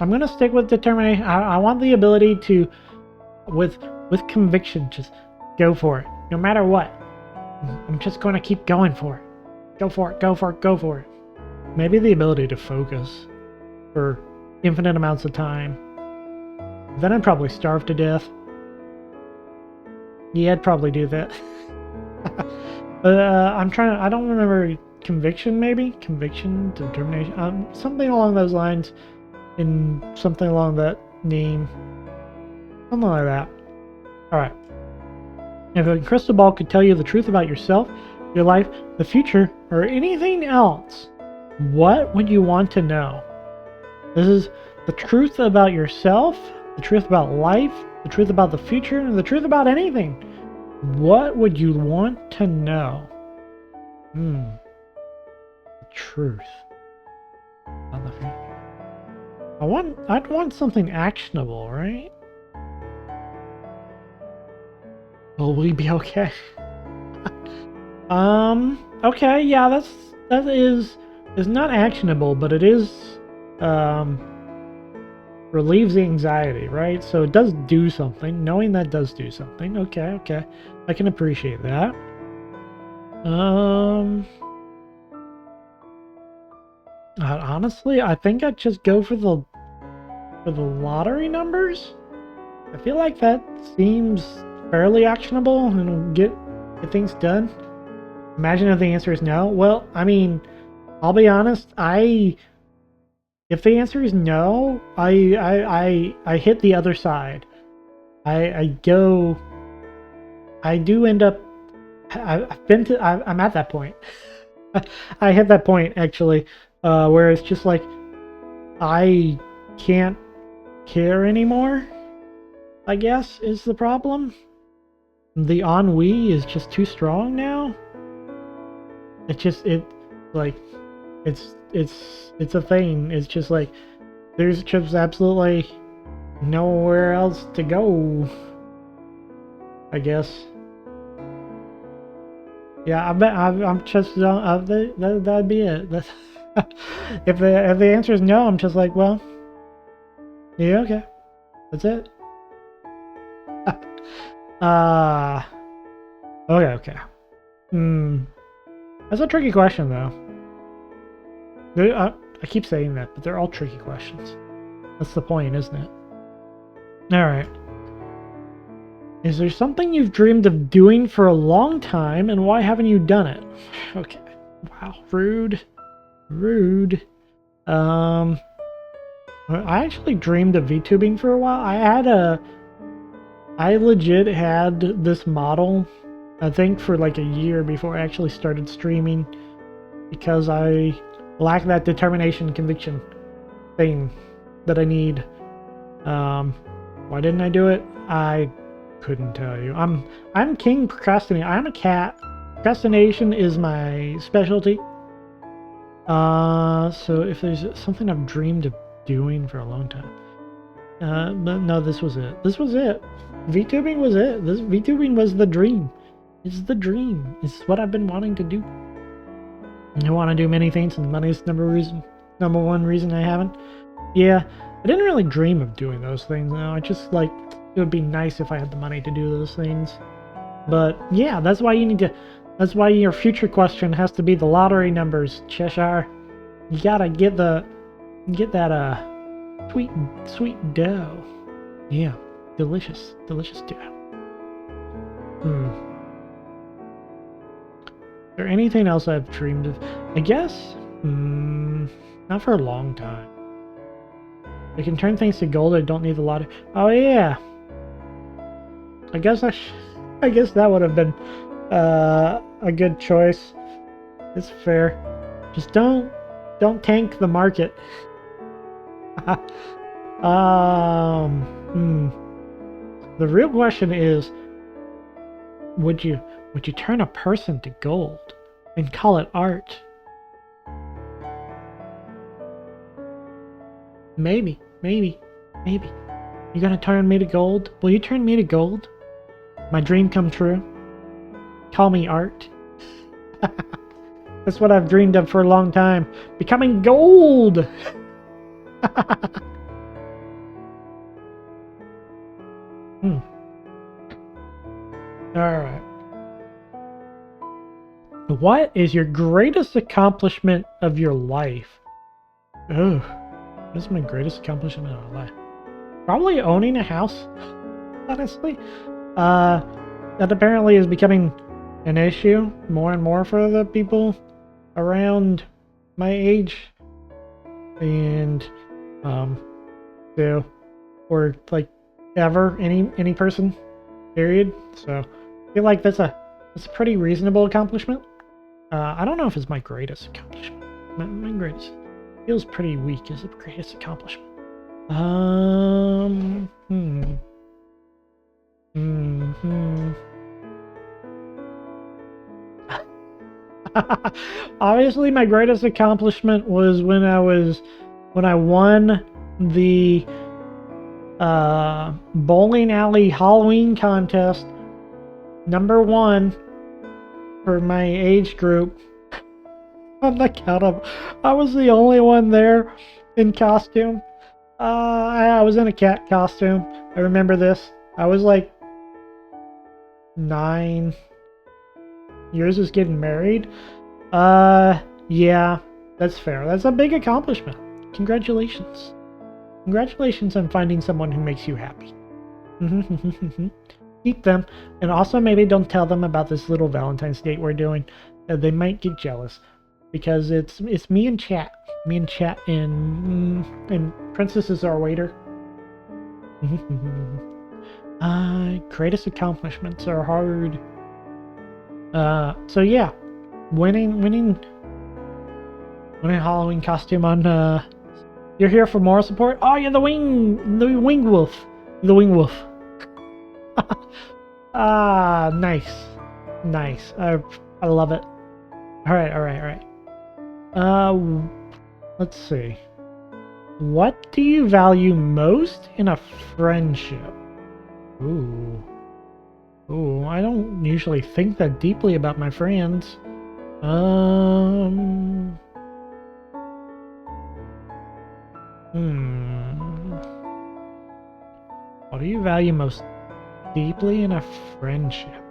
I'm going to stick with determination. I want the ability to, with conviction, just go for it. No matter what. I'm just going to keep going for it. Go for it. Maybe the ability to focus for infinite amounts of time. Then I'd probably starve to death. Yeah, I'd probably do that. But I don't remember conviction, maybe? Conviction, determination, something along those lines. In something along that name. Something like that. Alright. If a crystal ball could tell you the truth about yourself, your life, the future, or anything else, what would you want to know? This is the truth about yourself, the truth about life, the truth about the future, and the truth about anything. What would you want to know? The truth about the future. I'd want something actionable, right? Will we be okay? Okay, yeah, that is not actionable, but it is relieves the anxiety, right? So it does do something. Knowing that does do something. Okay. I can appreciate that. Honestly, I think I'd just go for the lottery numbers. I feel like that seems fairly actionable and get things done. Imagine if the answer is no. Well, I mean, I'll be honest. If the answer is no, I hit the other side. I'm at that point. I hit that point actually, where it's just like I can't care anymore, I guess, is the problem. The ennui is just too strong now. It's a thing. It's just like there's just absolutely nowhere else to go, I guess. Yeah, I'm just that'd be it. That's if the answer is no, I'm just like, well, yeah, okay, that's it. Okay. That's a tricky question though. I keep saying that, but they're all tricky questions. That's the point, isn't it? All right. Is there something you've dreamed of doing for a long time, and why haven't you done it? Okay. Wow. Rude. I actually dreamed of VTubing for a while. I legit had this model, I think, for like a year before I actually started streaming, because I lack that determination, conviction thing that I need. Why didn't I do it? I couldn't tell you. I'm king procrastinating. I'm a cat. Procrastination is my specialty. So if there's something I've dreamed of doing for a long time, but no, this was it. This was it. VTubing was it. VTubing was the dream. It's the dream. It's what I've been wanting to do. I want to do many things, and money is number one reason I haven't. Yeah, I didn't really dream of doing those things. No, I just like, it would be nice if I had the money to do those things. But yeah, that's why you need to. That's why your future question has to be the lottery numbers, Cheshire. You gotta get that sweet dough. Yeah, delicious dough. Is there anything else I've dreamed of? I guess, not for a long time. I can turn things to gold. I don't need the lottery. Oh yeah. I guess that would have been a good choice. It's fair. Just don't tank the market. The real question is, would you turn a person to gold and call it art? Maybe. You gonna turn me to gold? Will you turn me to gold? My dream come true? Call me art? That's what I've dreamed of for a long time. Becoming gold! Alright. What is your greatest accomplishment of your life? Oh, what is my greatest accomplishment of my life? Probably owning a house, honestly. That apparently is becoming an issue more and more for the people around my age. And, so, or like ever, any person, period. So I feel like that's a pretty reasonable accomplishment. I don't know if it's my greatest accomplishment. My greatest feels pretty weak as a greatest accomplishment. Obviously, my greatest accomplishment was when I won the bowling alley Halloween contest, #1 for my age group. On the count of, I was the only one there in costume. I was in a cat costume. I remember this. I was like 9. Yours is getting married. Yeah, that's fair. That's a big accomplishment. Congratulations. Congratulations on finding someone who makes you happy. Keep them, and also maybe don't tell them about this little Valentine's date we're doing. They might get jealous, because it's me and chat. Me and chat, and Princess is our waiter. Greatest accomplishments are hard. So yeah, winning Halloween costume on. You're here for moral support. Oh, you're the wing wolf. The wing wolf. Nice. I love it. All right. Let's see. What do you value most in a friendship? Ooh. Ooh, I don't usually think that deeply about my friends. What do you value most deeply in a friendship?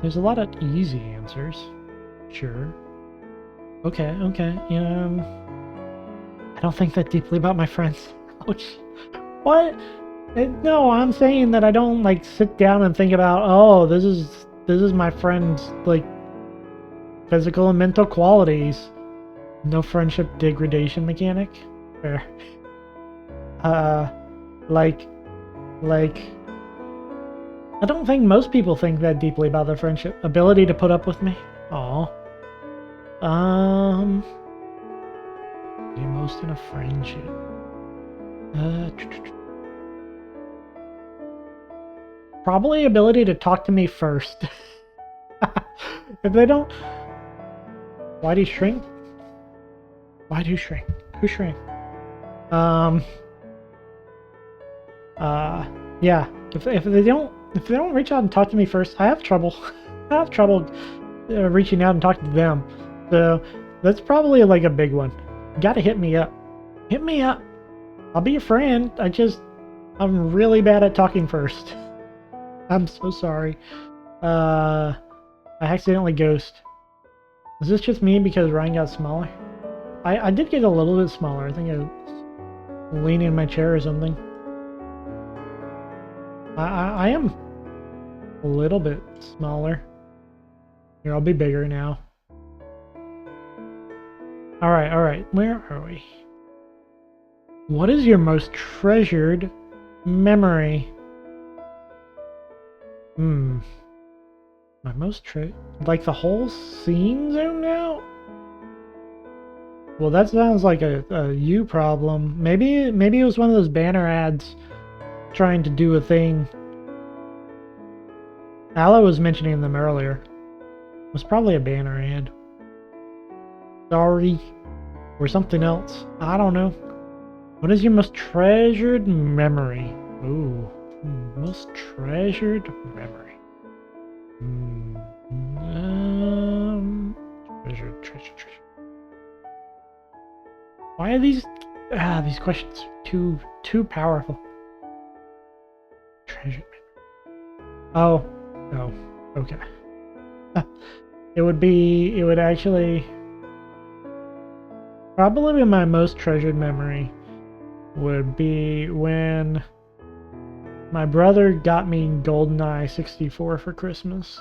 There's a lot of easy answers. Sure. Okay. I don't think that deeply about my friends. Ouch. What? No, I'm saying that I don't like sit down and think about, oh, this is my friend's like physical and mental qualities. No friendship degradation mechanic. Fair. Like I don't think most people think that deeply about their friendship. Ability to put up with me. Aw. The most in a friendship. Probably ability to talk to me first. If they don't... Why do you shrink? Why do you shrink? Who shrank? Yeah. If they don't reach out and talk to me first, I have trouble. I have trouble reaching out and talking to them. So that's probably like a big one. You gotta hit me up. Hit me up. I'll be your friend. I'm really bad at talking first. I'm so sorry. I accidentally ghost. Is this just me because Ryan got smaller? I did get a little bit smaller. I think I was leaning in my chair or something. I am a little bit smaller. Here, I'll be bigger now. Alright. Where are we? What is your most treasured memory? My most like the whole scene zoomed out? Well, that sounds like a you problem. Maybe it was one of those banner ads trying to do a thing. Ala was mentioning them earlier. It was probably a banner ad. Sorry. Or something else. I don't know. What is your most treasured memory? Ooh. Most treasured memory. Treasure. Why are these questions too powerful? Treasure memory. Oh, okay. It would actually probably my most treasured memory would be when my brother got me GoldenEye 64 for Christmas.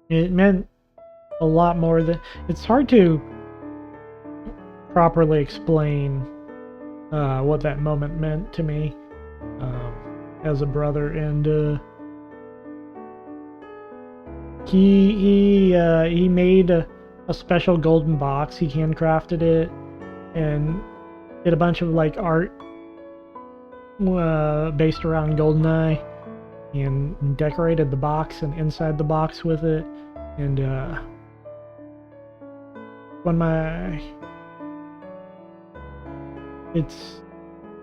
It meant a lot more than... It's hard to properly explain what that moment meant to me as a brother, and he made a special golden box. He handcrafted it and did a bunch of like art based around GoldenEye, and decorated the box and inside the box with it. And it's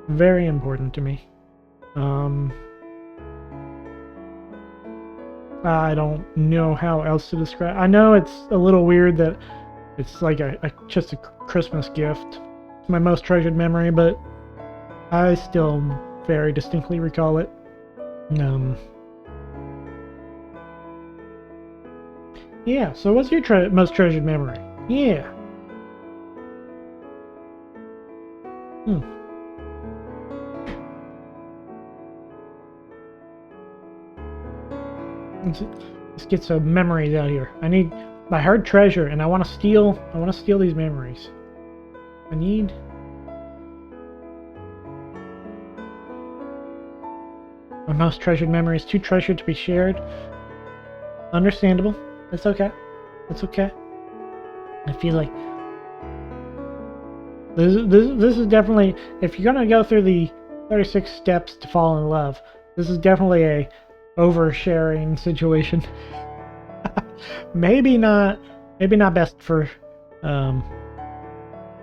very important to me. I don't know how else to describe. I know it's a little weird that it's like just a Christmas gift. It's my most treasured memory, but I still very distinctly recall it. Yeah, so what's your most treasured memory? Yeah. Let's get some memories out here. I heard treasure, and I want to steal these memories. My most treasured memory is too treasured to be shared. Understandable. That's okay. That's okay. I feel like this is definitely, if you're gonna go through the 36 steps to fall in love, this is definitely a oversharing situation. maybe not best for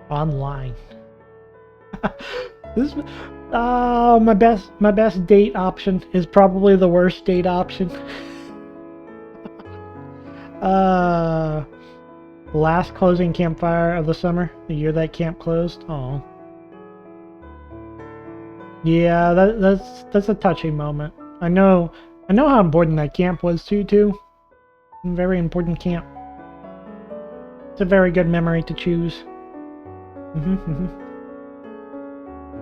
online. Oh, my best date option is probably the worst date option. Last closing campfire of the summer, the year that camp closed. Oh. Yeah, that's a touching moment. I know how important that camp was too. Very important camp. It's a very good memory to choose.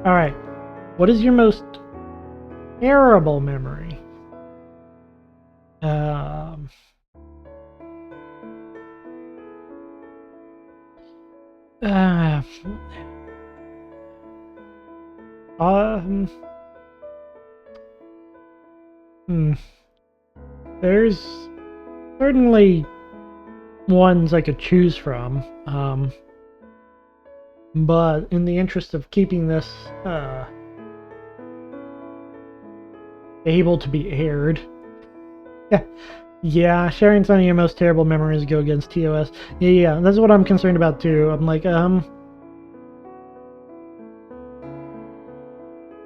All right. What is your most terrible memory? Um, There's certainly ones I could choose from, but in the interest of keeping this able to be aired, yeah, sharing some of your most terrible memories go against TOS. Yeah, that's what I'm concerned about too. I'm like,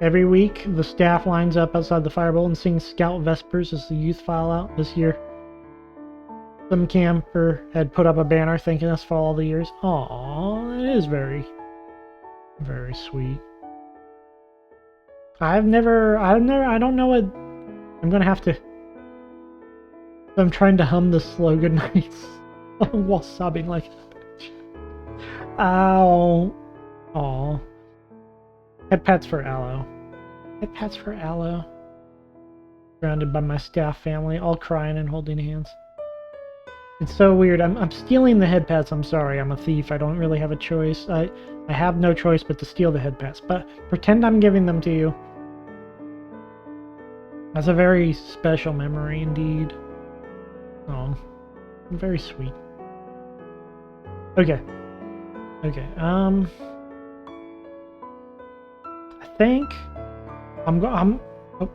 every week the staff lines up outside the Firebolt and sings Scout Vespers as the youth file out. This year, some camper had put up a banner thanking us for all the years. Aww, that is very, very sweet. I don't know what I'm gonna have to. I'm trying to hum the slow good nights while sobbing like a bitch. Ow. Aw. Head pats for Aloe. Head pats for Aloe. Surrounded by my staff family, all crying and holding hands. It's so weird. I'm stealing the head pats. I'm sorry. I'm a thief. I don't really have a choice. I have no choice but to steal the head pats. But pretend I'm giving them to you. That's a very special memory indeed. Oh, very sweet. Okay. I think oh,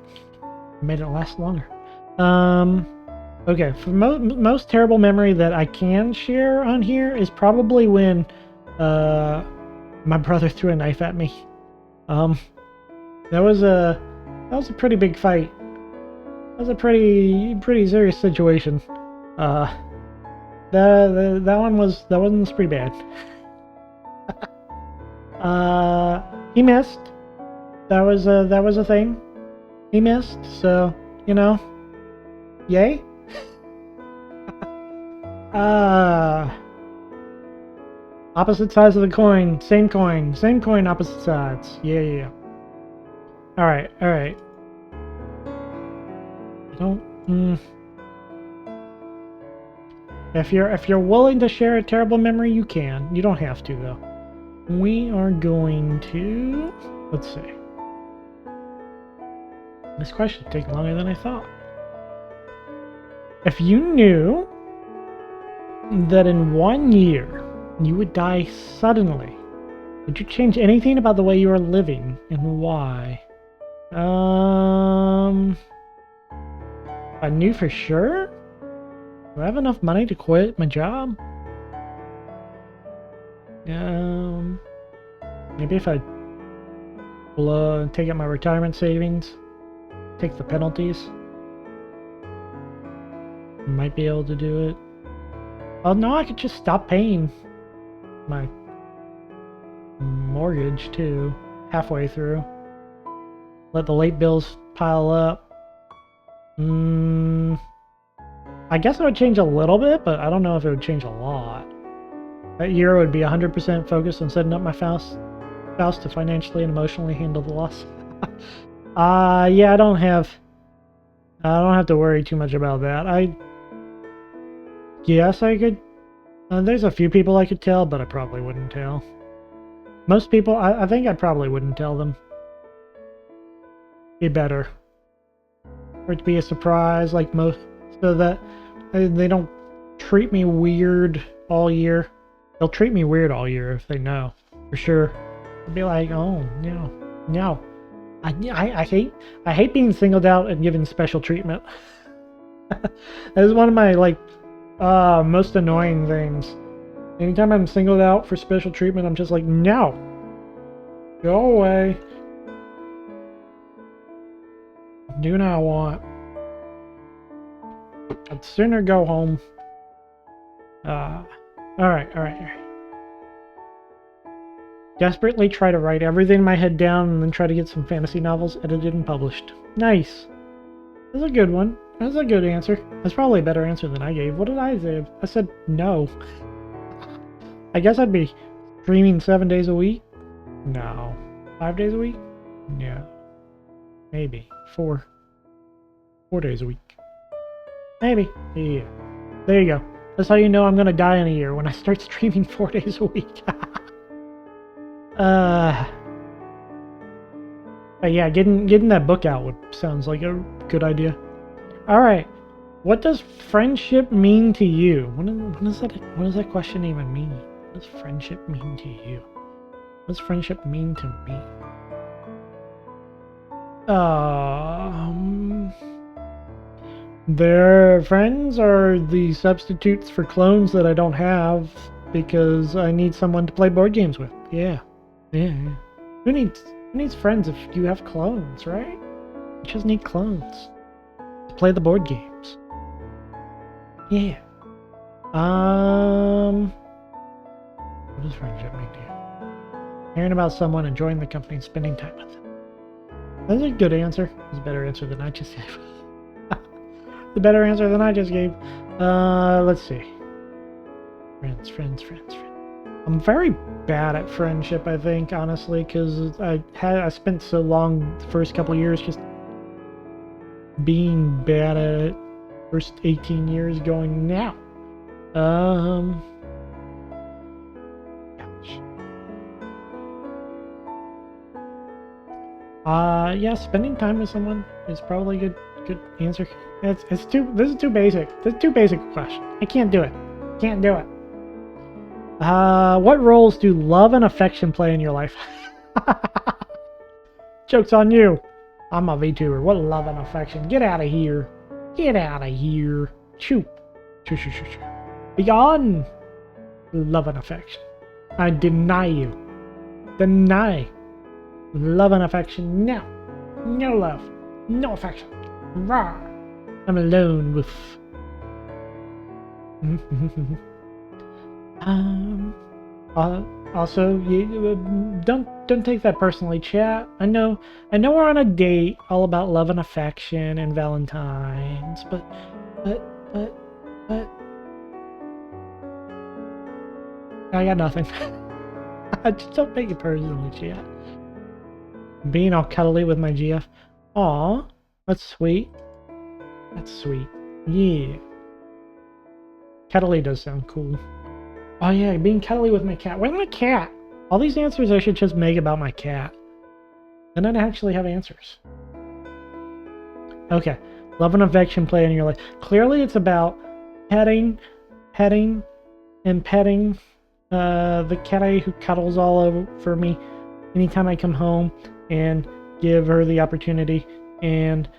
made it last longer. Okay, for most terrible memory that I can share on here is probably when my brother threw a knife at me. That was a pretty big fight. That was a pretty serious situation. That one was pretty bad. He missed. That was a thing. He missed, so you know, yay. Opposite sides of the coin, same coin, opposite sides. Yeah. All right. If you're willing to share a terrible memory, you can. You don't have to though. We are going to, let's see. This question took longer than I thought. If you knew that in 1 year you would die suddenly, would you change anything about the way you are living and why? I knew for sure? Do I have enough money to quit my job? Maybe if I take out my retirement savings, take the penalties, I might be able to do it. Oh no, I could just stop paying my mortgage too, halfway through. Let the late bills pile up. I guess it would change a little bit, but I don't know if it would change a lot. That year would be 100% focused on setting up my spouse to financially and emotionally handle the loss. Yeah, I don't have to worry too much about that. I guess I could. There's a few people I could tell, but I probably wouldn't tell. Most people, I think I probably wouldn't tell them. Be better for it to be a surprise, like most, so that they don't treat me weird all year. They'll treat me weird all year if they know, for sure. They'll be like, oh no. I hate being singled out and given special treatment. That is one of my most annoying things. Anytime I'm singled out for special treatment, I'm just like, no, go away. Do what I want. I'd sooner go home. Alright. Desperately try to write everything in my head down and then try to get some fantasy novels edited and published. Nice. That's a good one. That's a good answer. That's probably a better answer than I gave. What did I say? I said no. I guess I'd be streaming 7 days a week? No. 5 days a week? No. Maybe. 4. 4 days a week. Maybe. Yeah. There you go. That's how you know I'm gonna die in a year, when I start streaming 4 days a week. But yeah, getting that book out sounds like a good idea. Alright. What does friendship mean to you? What does that question even mean? What does friendship mean to you? What does friendship mean to me? Their friends are the substitutes for clones that I don't have because I need someone to play board games with. Yeah. Who needs friends if you have clones, right? You just need clones to play the board games. Yeah. What does friendship mean to you? Hearing about someone, enjoying the company, and spending time with them. That's a good answer. It's a better answer than I just gave. The better answer than I just gave. Let's see. Friends. I'm very bad at friendship, I think, honestly, because I spent so long the first couple years just being bad at it. First 18 years going now. Gosh. Yeah, spending time with someone is probably a good answer. This is too basic. This is too basic a question. I can't do it. Can't do it. What roles do love and affection play in your life? Joke's on you. I'm a VTuber. What love and affection? Get out of here. Get out of here. Shoo. Be gone. Love and affection. I deny you. Deny. Love and affection. No. No love. No affection. Rawr. I'm alone with... Also, you don't take that personally, chat. I know we're on a date all about love and affection and Valentines, but I got nothing. Just don't take it personally, chat. Being all cuddly with my GF. Aw, that's sweet. That's sweet. Yeah. Cuddly does sound cool. Oh yeah, being cuddly with my cat. Where's my cat? All these answers I should just make about my cat. And then I actually have answers. Okay. Love and affection play in your life. Clearly it's about petting the cat who cuddles all over me anytime I come home, and give her the opportunity and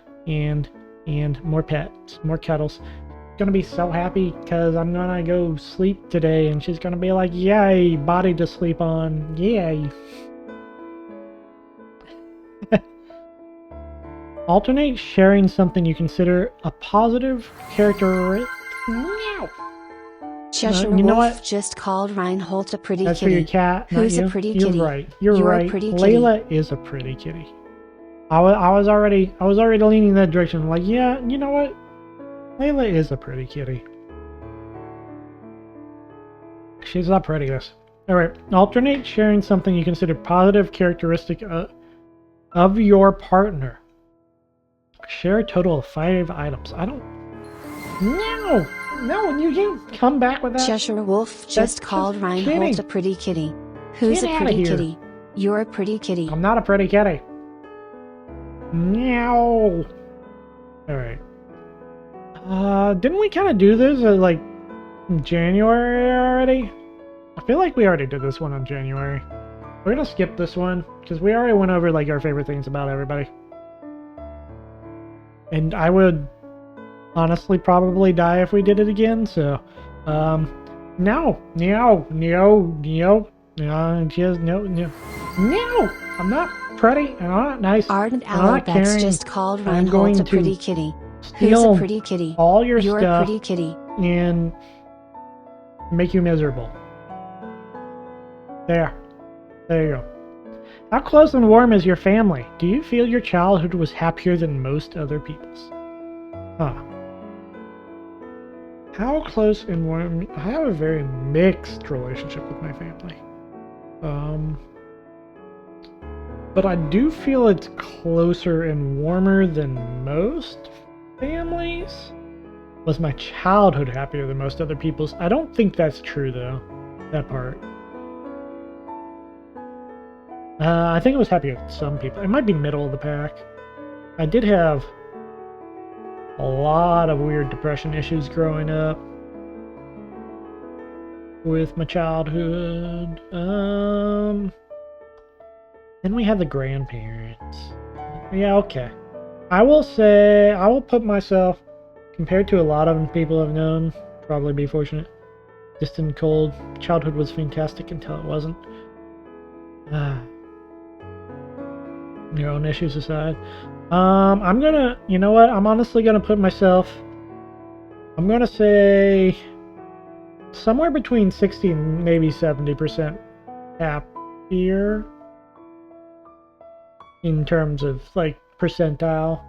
more pets, more cuddles. Gonna be so happy because I'm gonna go sleep today and she's gonna be like, yay, body to sleep on, yay. Alternate sharing something you consider a positive character. Meow. Cheshire you know Wolf what? just called Reinhold a pretty That's kitty. for your cat. Who's not a you. pretty You're kitty? right. You're a right. pretty kitty. Layla is a pretty kitty. I was already leaning in that direction. Like, yeah, you know what? Layla is a pretty kitty. She's the prettiest. Alright, alternate sharing something you consider positive characteristic of your partner. Share a total of 5 items. I don't... No, you can't come back with that. Cheshire Wolf just called Reinhold a pretty kitty. Who's Get a outta pretty here. kitty? You're a pretty kitty. I'm not a pretty kitty. Meow. Alright. Didn't we kind of do this like January already? I feel like we already did this one on January. We're gonna skip this one because we already went over like our favorite things about everybody. And I would honestly probably die if we did it again, so no, just no. I'm not pretty, and I'm not nice. Ardent I'm not Alopex caring. just called I'm going Reinhold a to pretty kitty. Who's steal a pretty kitty? all your You're stuff a pretty kitty. and make you miserable. There you go. How close and warm is your family? Do you feel your childhood was happier than most other people's? Huh. How close and warm? I have a very mixed relationship with my family. But I do feel it's closer and warmer than most families. Was my childhood happier than most other people's? I don't think that's true though, that part. I think it was happier with some people. It might be middle of the pack. I did have a lot of weird depression issues growing up with my childhood. Then we had the grandparents. Yeah, okay. I will say, I will put myself, compared to a lot of people I've known, probably be fortunate. Distant and cold. Childhood was fantastic until it wasn't. Your own issues aside. I'm gonna, you know what? I'm honestly gonna put myself, I'm gonna say somewhere between 60 and maybe 70% happier in terms of like percentile.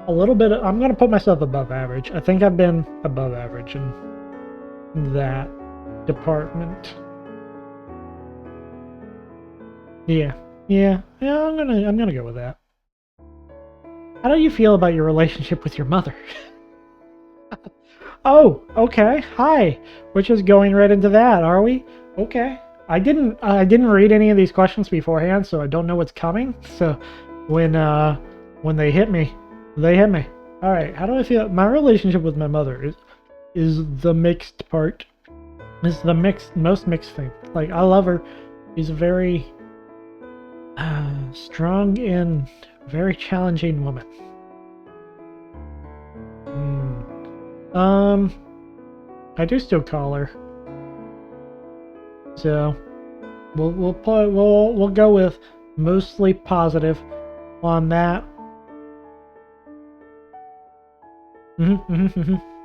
A little bit, I'm gonna put myself above average. I think I've been above average in that department. Yeah, I'm gonna go with that. How do you feel about your relationship with your mother? Oh, okay. Hi. We're just going right into that, are we? Okay. I didn't read any of these questions beforehand, so I don't know what's coming. So when they hit me, they hit me. All right. How do I feel? My relationship with my mother is the mixed part. Is the most mixed thing. Like, I love her. She's a very strong and very challenging woman. I do still call her. So we'll go with mostly positive on that.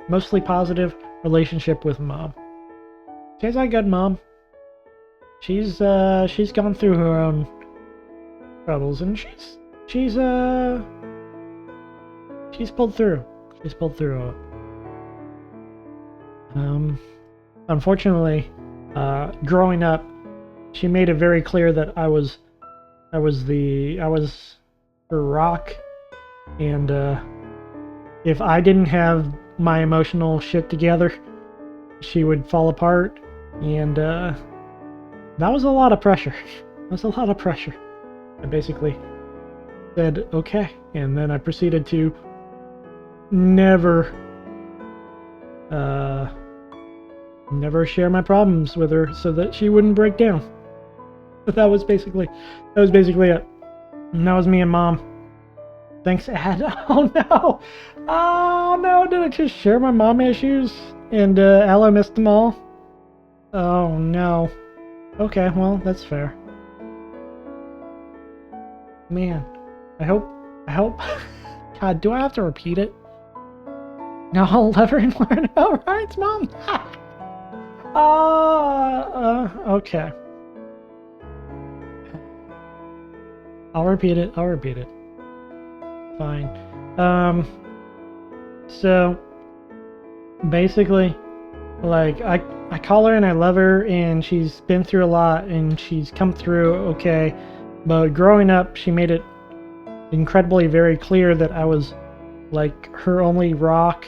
Mostly positive relationship with mom. She's a good mom. She's gone through her own troubles, and she's pulled through. She's pulled through it. Unfortunately, growing up, she made it very clear that I was her rock, and if I didn't have my emotional shit together, she would fall apart, and that was a lot of pressure. That was a lot of pressure. I basically said okay, and then I proceeded to never share my problems with her so that she wouldn't break down. But that was basically it. And that was me and mom. Thanks, Ad. Oh no, did I just share my mom issues and Ella missed them all? Oh no. Okay, well, that's fair. Man, I hope God, do I have to repeat it? No, I'll never learn. All right, Mom. Okay. I'll repeat it. Fine. So basically, like, I call her and I love her, and she's been through a lot and she's come through okay. But growing up, she made it incredibly very clear that I was like her only rock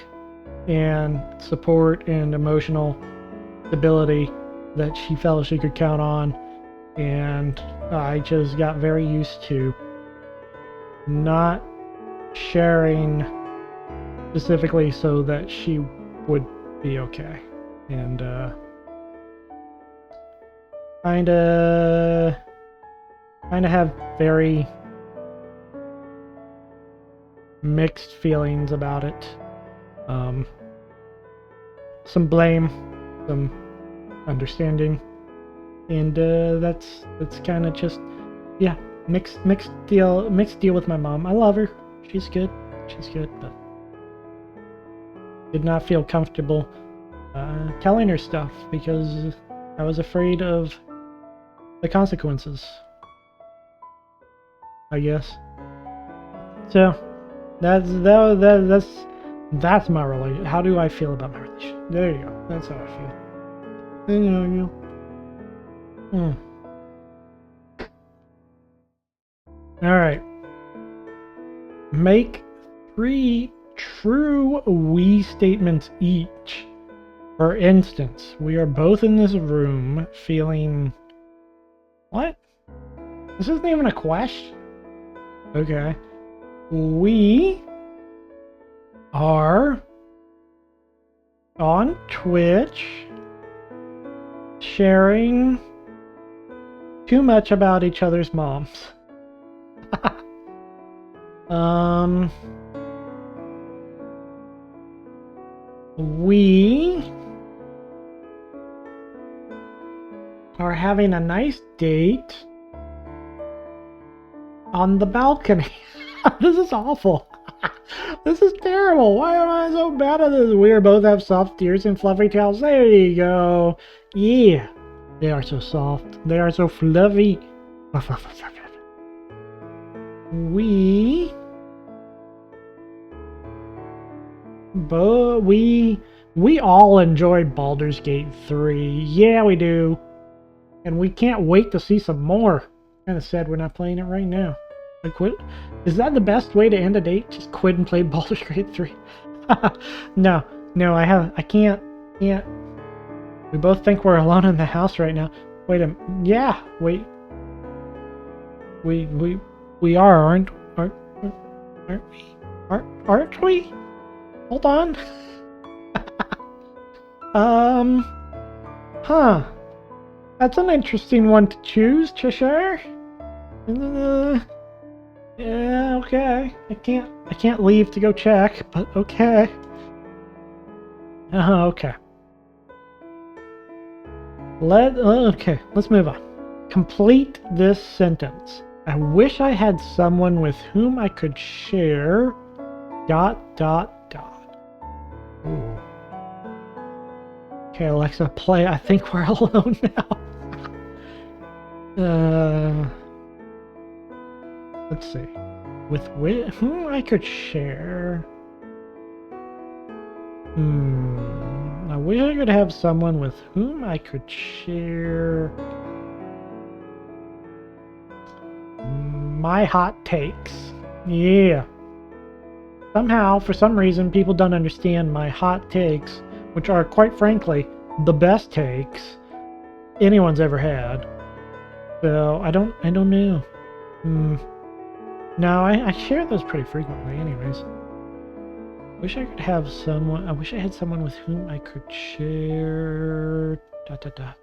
and support and emotional stability that she felt she could count on. And I just got very used to not sharing specifically so that she would be okay. And kind of have very mixed feelings about it. Some blame, some understanding, and that's kind of just, yeah, mixed deal with my mom. I love her. She's good, but did not feel comfortable telling her stuff because I was afraid of the consequences, I guess. So that's my relation. How do I feel about my relation? There you go. That's how I feel. All right. Make 3 true we statements each. For instance, we are both in this room feeling... What? This isn't even a question. Okay. We are on Twitch sharing too much about each other's moms. We are having a nice date on the balcony. This is awful. This is terrible. Why am I so bad at this? We both have soft ears and fluffy tails. There you go. Yeah. They are so soft. They are so fluffy. We all enjoy Baldur's Gate 3. Yeah, we do. And we can't wait to see some more. Kinda sad we're not playing it right now. I quit. Is that the best way to end a date? Just quit and play Baldur's Gate 3? No, I can't. We both think we're alone in the house right now. Wait a minute. Yeah, wait. We are, aren't we? Aren't we? Hold on. Huh. That's an interesting one to choose, Cheshire. Yeah, okay. I can't leave to go check, but okay. Okay. Let's move on. Complete this sentence. I wish I had someone with whom I could share... ... Ooh. Okay, Alexa, play I Think We're Alone Now. Let's see. With whom I could share... I wish I could have someone with whom I could share... my hot takes. Yeah. Somehow, for some reason, people don't understand my hot takes, which are, quite frankly, the best takes anyone's ever had. So, I don't know. No, I share those pretty frequently anyways. Wish I could have someone... I wish I had someone with whom I could share... A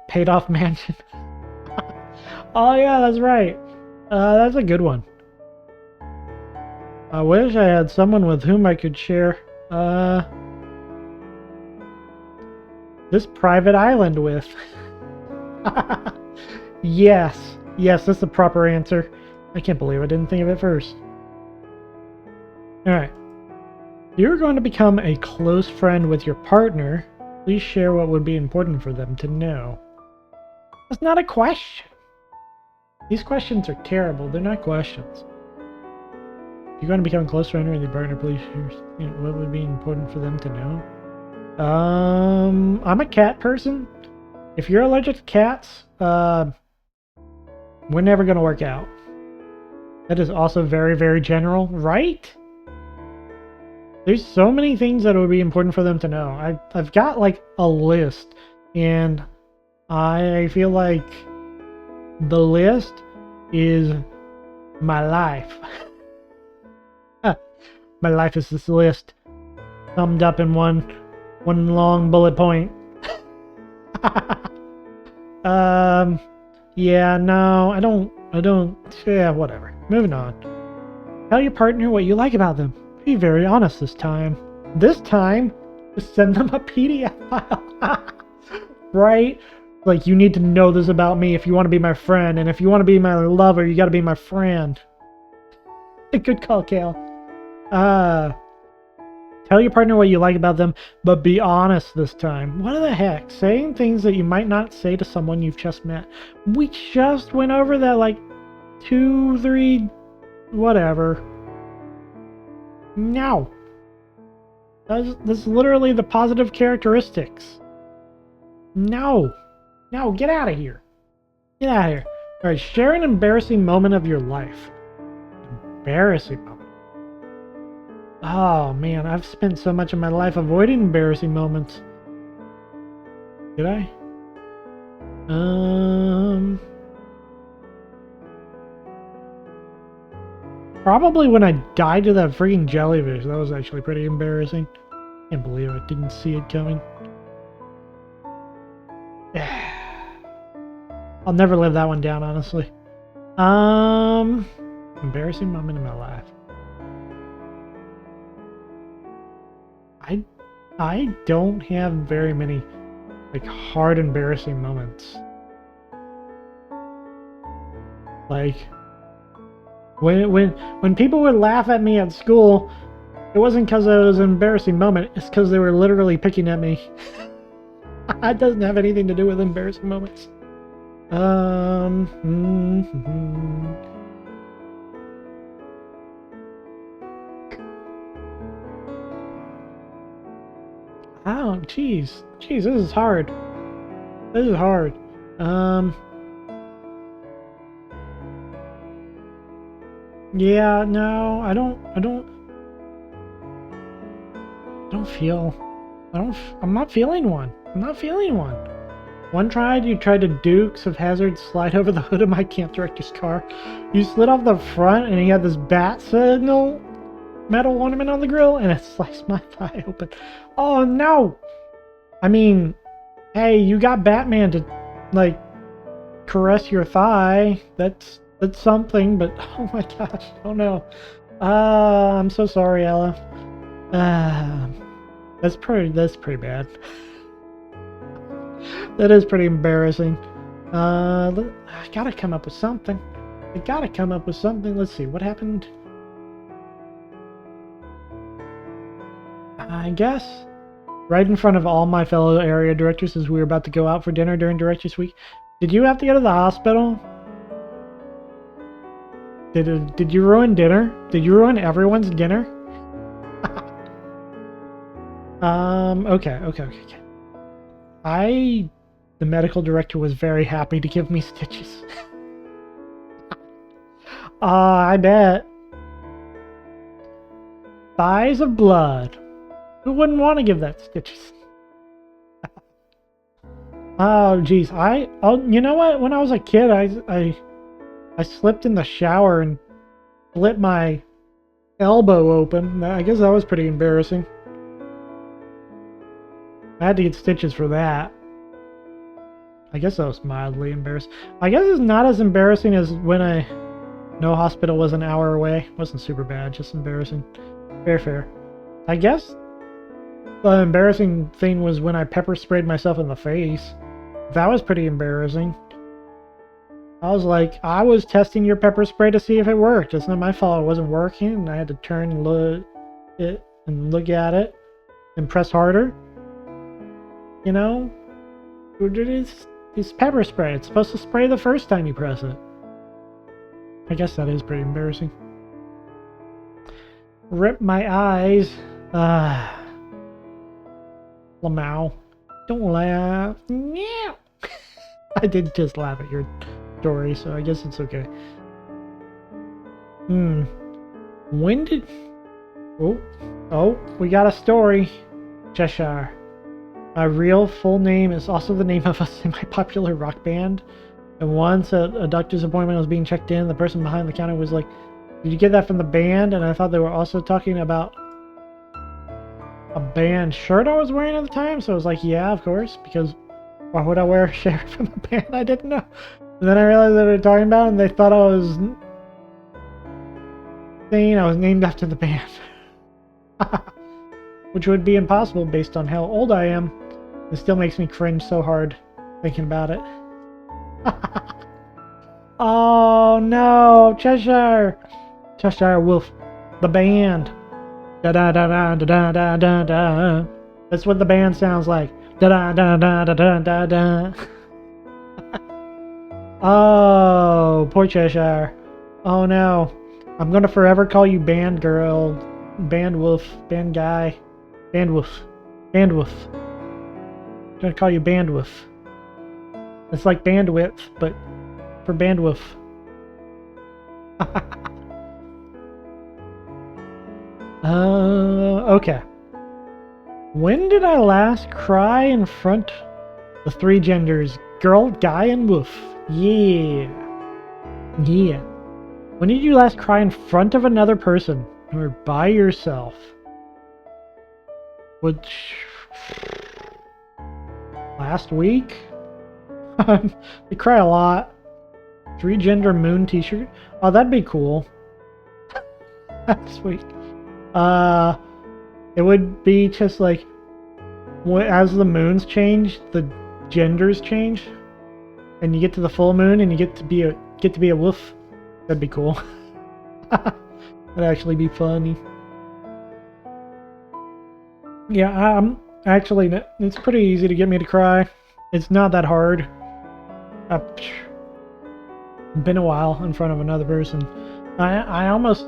paid-off mansion. Oh yeah, that's right. That's a good one. I wish I had someone with whom I could share, this private island with. Yes, that's the proper answer. I can't believe I didn't think of it first. Alright. You're going to become a close friend with your partner. Please share what would be important for them to know. That's not a question. These questions are terrible. They're not questions. You're going to become a close friend with your partner, please share what would be important for them to know. I'm a cat person. If you're allergic to cats, we're never going to work out. That is also very, very general, right? There's so many things that would be important for them to know. I've got like a list, and I feel like the list is my life. My life is this list, summed up in one long bullet point. Yeah, no, I don't, yeah, whatever. Moving on. Tell your partner what you like about them. Be very honest this time. This time, just send them a PDF file. Right Like, you need to know this about me if you want to be my friend, and if you want to be my lover, you got to be my friend. Good call, Kale. Tell your partner what you like about them, but be honest this time. What the heck? Saying things that you might not say to someone you've just met. We just went over that like 2, 3, whatever. No. This is literally the positive characteristics. No. No, get out of here. Get out of here. Alright, share an embarrassing moment of your life. Embarrassing moment. Oh man, I've spent so much of my life avoiding embarrassing moments. Did I? Probably when I died to that freaking jellyfish. That was actually pretty embarrassing. Can't believe I didn't see it coming. I'll never live that one down, honestly. Embarrassing moment in my life. I don't have very many like hard embarrassing moments. Like when people would laugh at me at school, it wasn't because it was an embarrassing moment, it's because they were literally picking at me. It doesn't have anything to do with embarrassing moments. Oh, jeez. Jeez, this is hard. This is hard. Yeah, no, I'm not feeling one. I'm not feeling one. You tried to Dukes of Hazzard slide over the hood of my camp director's car. You slid off the front and he had this bat signal metal ornament on the grill and it sliced my thigh open. Oh no! I mean, hey, you got Batman to like caress your thigh. That's something, but oh my gosh, oh no. I'm so sorry, Ella. That's pretty bad. That is pretty embarrassing. I gotta come up with something. Let's see, what happened? I guess right in front of all my fellow area directors as we were about to go out for dinner during Directors Week. Did you have to go to the hospital? Did you ruin dinner? Did you ruin everyone's dinner? Okay. The medical director was very happy to give me stitches. I bet. Thighs of blood. Who wouldn't want to give that stitches? Oh, geez. You know what? When I was a kid, I slipped in the shower and split my elbow open. I guess that was pretty embarrassing. I had to get stitches for that. I guess I was mildly embarrassed. I guess it's not as embarrassing as when No hospital was an hour away. Wasn't super bad, just embarrassing. Fair. I guess the embarrassing thing was when I pepper sprayed myself in the face. That was pretty embarrassing. I was testing your pepper spray to see if it worked. It's not my fault it wasn't working, and I had to turn and look at it and press harder. You know? It's pepper spray. It's supposed to spray the first time you press it. I guess that is pretty embarrassing. Rip my eyes. Lamau. Don't laugh. Yeah. I did just laugh at your story, so I guess it's okay. When did... Oh, we got a story. Cheshire. My real full name is also the name of a semi-popular rock band. And once a doctor's appointment was being checked in, the person behind the counter was like, "Did you get that from the band?" And I thought they were also talking about a band shirt I was wearing at the time. So I was like, yeah, of course, because why would I wear a shirt from a band I didn't know? And then I realized they were talking about it, and they thought I was saying I was named after the band. Which would be impossible based on how old I am. It still makes me cringe so hard. thinking about it. Oh no, Cheshire! Cheshire Wolf, the band. Da da da da da da da da. That's what the band sounds like. Da da da da da da da da. Oh, poor Cheshire. Oh no. I'm gonna forever call you Band Girl, Band Wolf, Band Guy, Band Wolf, Band Wolf. I'm gonna call you Band Wolf. It's like bandwidth, but for bandwidth. Okay. When did I last cry in front of the three genders? Girl, guy, and wolf. Yeah. Yeah. When did you last cry in front of another person? Or by yourself? Which... last week? I cry a lot. Three gender moon t-shirt? Oh, that'd be cool. That's sweet. It would be just like as the moons change, the genders change, and you get to the full moon, and you get to be a wolf. That'd be cool. That'd actually be funny. Yeah, actually, it's pretty easy to get me to cry. It's not that hard. Been a while in front of another person. I almost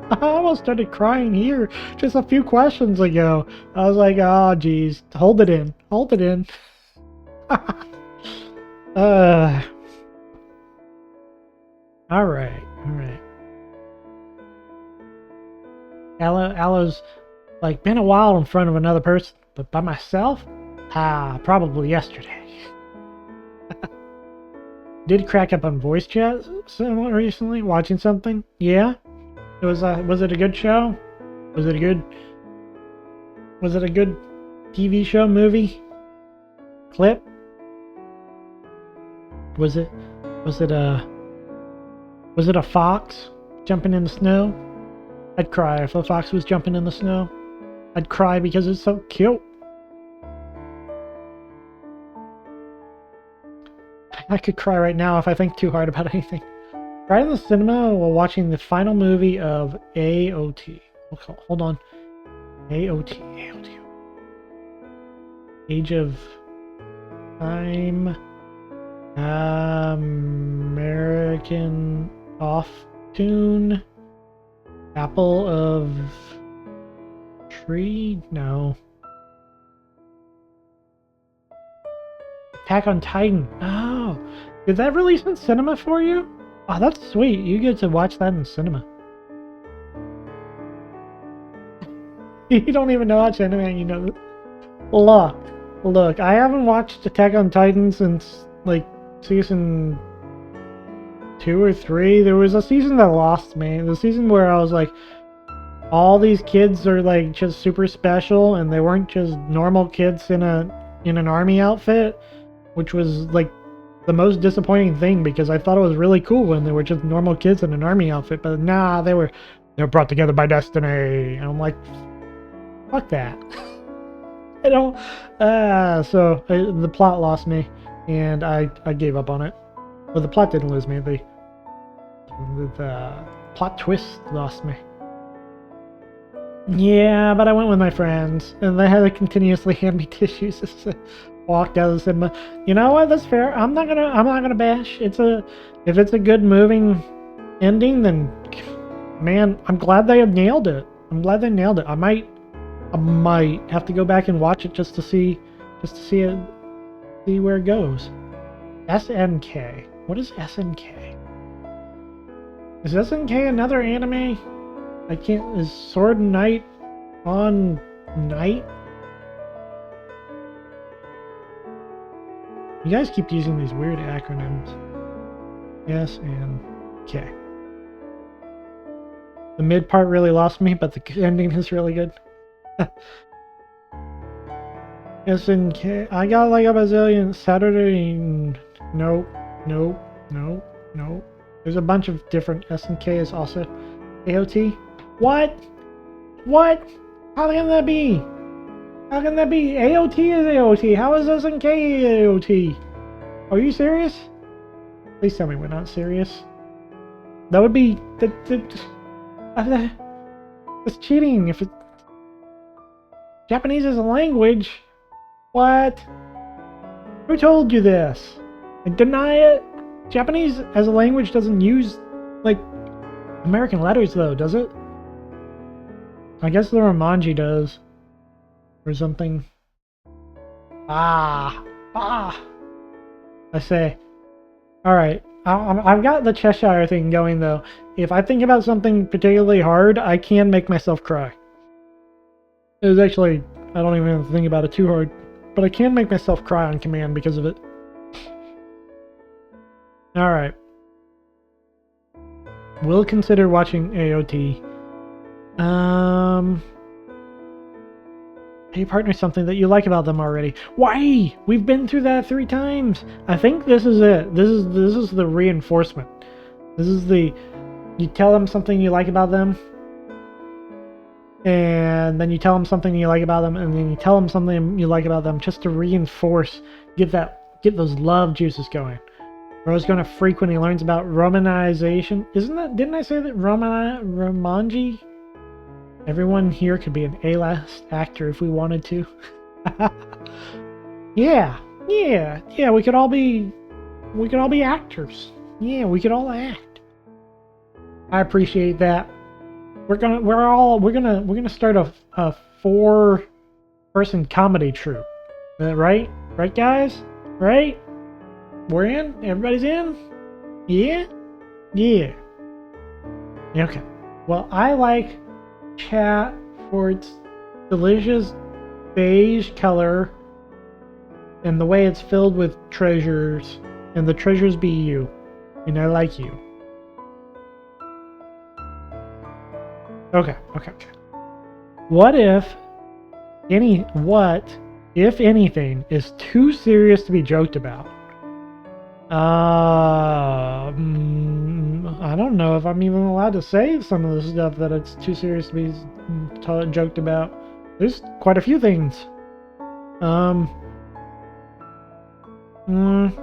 I almost started crying here just a few questions ago. I was like, oh geez, hold it in. Hold it in. Alright. Aloe's like, been a while in front of another person, but by myself? Probably yesterday. Did crack up on voice chat recently, watching something. Yeah? Was it a good show? Was it a good TV show, movie? Clip? Was it a fox jumping in the snow? I'd cry if a fox was jumping in the snow. I'd cry because it's so cute. I could cry right now if I think too hard about anything. Right in the cinema while watching the final movie of AOT. Hold on. AOT. Age of Time. American Off Tune. Apple of Tree? No. Attack on Titan. Oh, did that release in cinema for you? Oh, that's sweet. You get to watch that in cinema. You don't even know watch anime and you know that. Look, I haven't watched Attack on Titan since, like, season 2 or 3. There was a season that lost me. The season where I was like, all these kids are, like, just super special, and they weren't just normal kids in an army outfit. Which was, like, the most disappointing thing, because I thought it was really cool when they were just normal kids in an army outfit, but nah, they were brought together by destiny, and I'm like, fuck that. I don't, the plot lost me, and I gave up on it. Well, the plot didn't lose me, the plot twist lost me. Yeah, but I went with my friends, and they had to continuously hand me tissues as I walked out of the cinema. You know what? That's fair. I'm not gonna bash. If it's a good moving ending, then man, I'm glad they nailed it. I might have to go back and watch it just to see where it goes. SNK. What is SNK? Is SNK another anime? I can't. Is Sword Knight on Night? You guys keep using these weird acronyms. S and K. The mid part really lost me, but the ending is really good. S and K. I got like a bazillion Saturday. Nope. There's a bunch of different S and K is also AOT. What? How can that be? AOT is AOT. How is SNK AOT? Are you serious? Please tell me we're not serious. That would be... It's cheating if it... Japanese is a language? What? Who told you this? I deny it. Japanese as a language doesn't use, like, American letters, though, does it? I guess the Romanji does. Or something. I say. Alright. I've got the Cheshire thing going, though. If I think about something particularly hard, I can make myself cry. It was actually... I don't even have to think about it too hard. But I can make myself cry on command because of it. Alright. We'll consider watching AOT. Pay your partner something that you like about them already. Why? We've been through that 3 times. I think this is it. This is the reinforcement. This is the... You tell them something you like about them. And then you tell them something you like about them, and then you tell them something you like about them just to reinforce, get those love juices going. Ro's gonna freak when he learns about romanization. Didn't I say that Romanji? Everyone here could be an A-list actor if we wanted to. Yeah, we could all be actors. Yeah, we could all act. I appreciate that. We're gonna start a 4-person comedy troupe. Right? Right, guys? Right? We're in? Everybody's in? Yeah? Yeah. Okay. Well, I like chat for its delicious beige color and the way it's filled with treasures, and the treasures be you. And I like you. Okay. What if anything is too serious to be joked about? I don't know if I'm even allowed to say some of the stuff that it's too serious to be joked about. There's quite a few things. I don't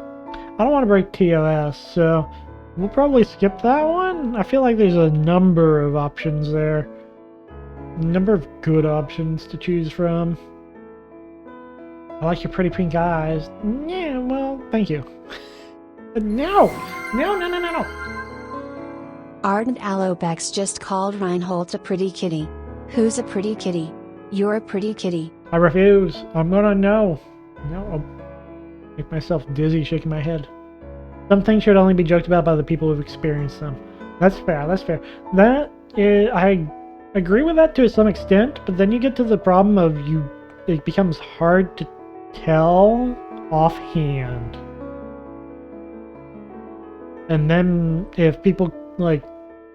want to break TOS, so we'll probably skip that one. I feel like there's a number of options there. A number of good options to choose from. I like your pretty pink eyes. Yeah, well, thank you. No! Ardent Alobex just called Reinhold a pretty kitty. Who's a pretty kitty? You're a pretty kitty. I refuse. I'm gonna no. No, I'll make myself dizzy shaking my head. Some things should only be joked about by the people who've experienced them. That's fair. I agree with that to some extent, but then you get to the problem of it becomes hard to tell offhand. And then if people like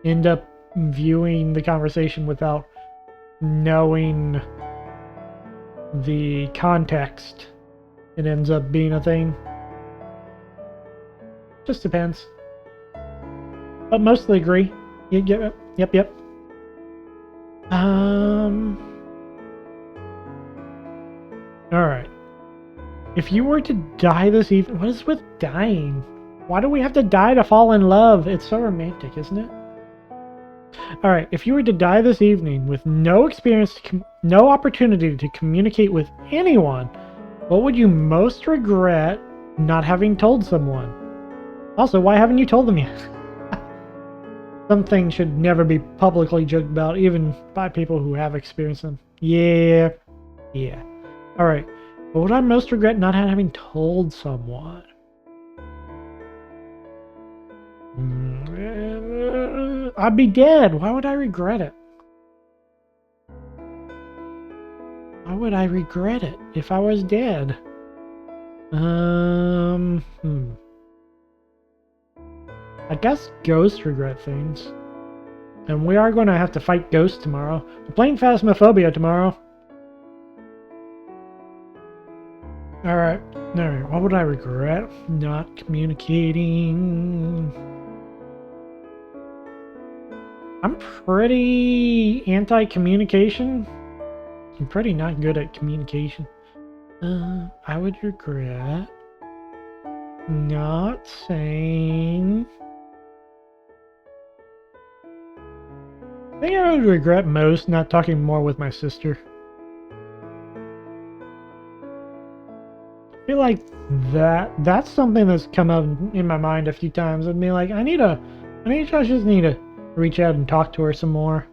end up viewing the conversation without knowing the context, it ends up being a thing. Just depends. But mostly agree. Yep. Alright. If you were to die this evening... What is with dying? Why do we have to die to fall in love? It's so romantic, isn't it? Alright, if you were to die this evening with no experience, no opportunity to communicate with anyone, what would you most regret not having told someone? Also, why haven't you told them yet? Some things should never be publicly joked about, even by people who have experienced them. Yeah. Alright, what would I most regret not having told someone? I'd be dead. Why would I regret it? Why would I regret it if I was dead? I guess ghosts regret things. And we are going to have to fight ghosts tomorrow. We're playing Phasmophobia tomorrow. Alright. What would I regret? Not communicating. I'm pretty anti-communication. I'm pretty not good at communication. I would regret Not sane. I think I would regret most not talking more with my sister. I feel like that's something that's come up in my mind a few times. I'd be like, I just need to reach out and talk to her some more.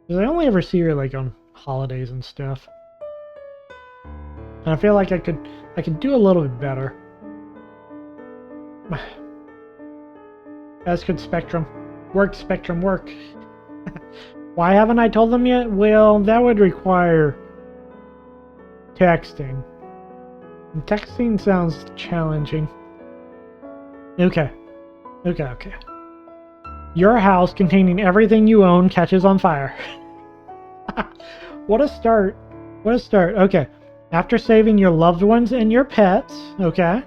Because I only ever see her like on holidays and stuff. And I feel like I could do a little bit better. As could Spectrum. Work, Spectrum, work. Why haven't I told them yet? Well, that would require texting. And texting sounds challenging. Okay. Your house containing everything you own catches on fire. What a start. Okay. After saving your loved ones and your pets, okay,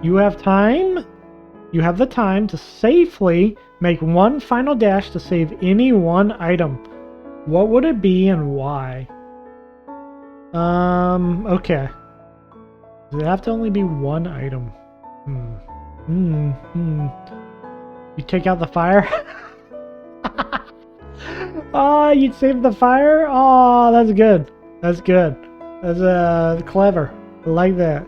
you have the time to safely make one final dash to save any one item. What would it be and why? Okay. Does it have to only be one item? You take out the fire? Oh, you'd save the fire? Oh, that's good. That's clever. I like that.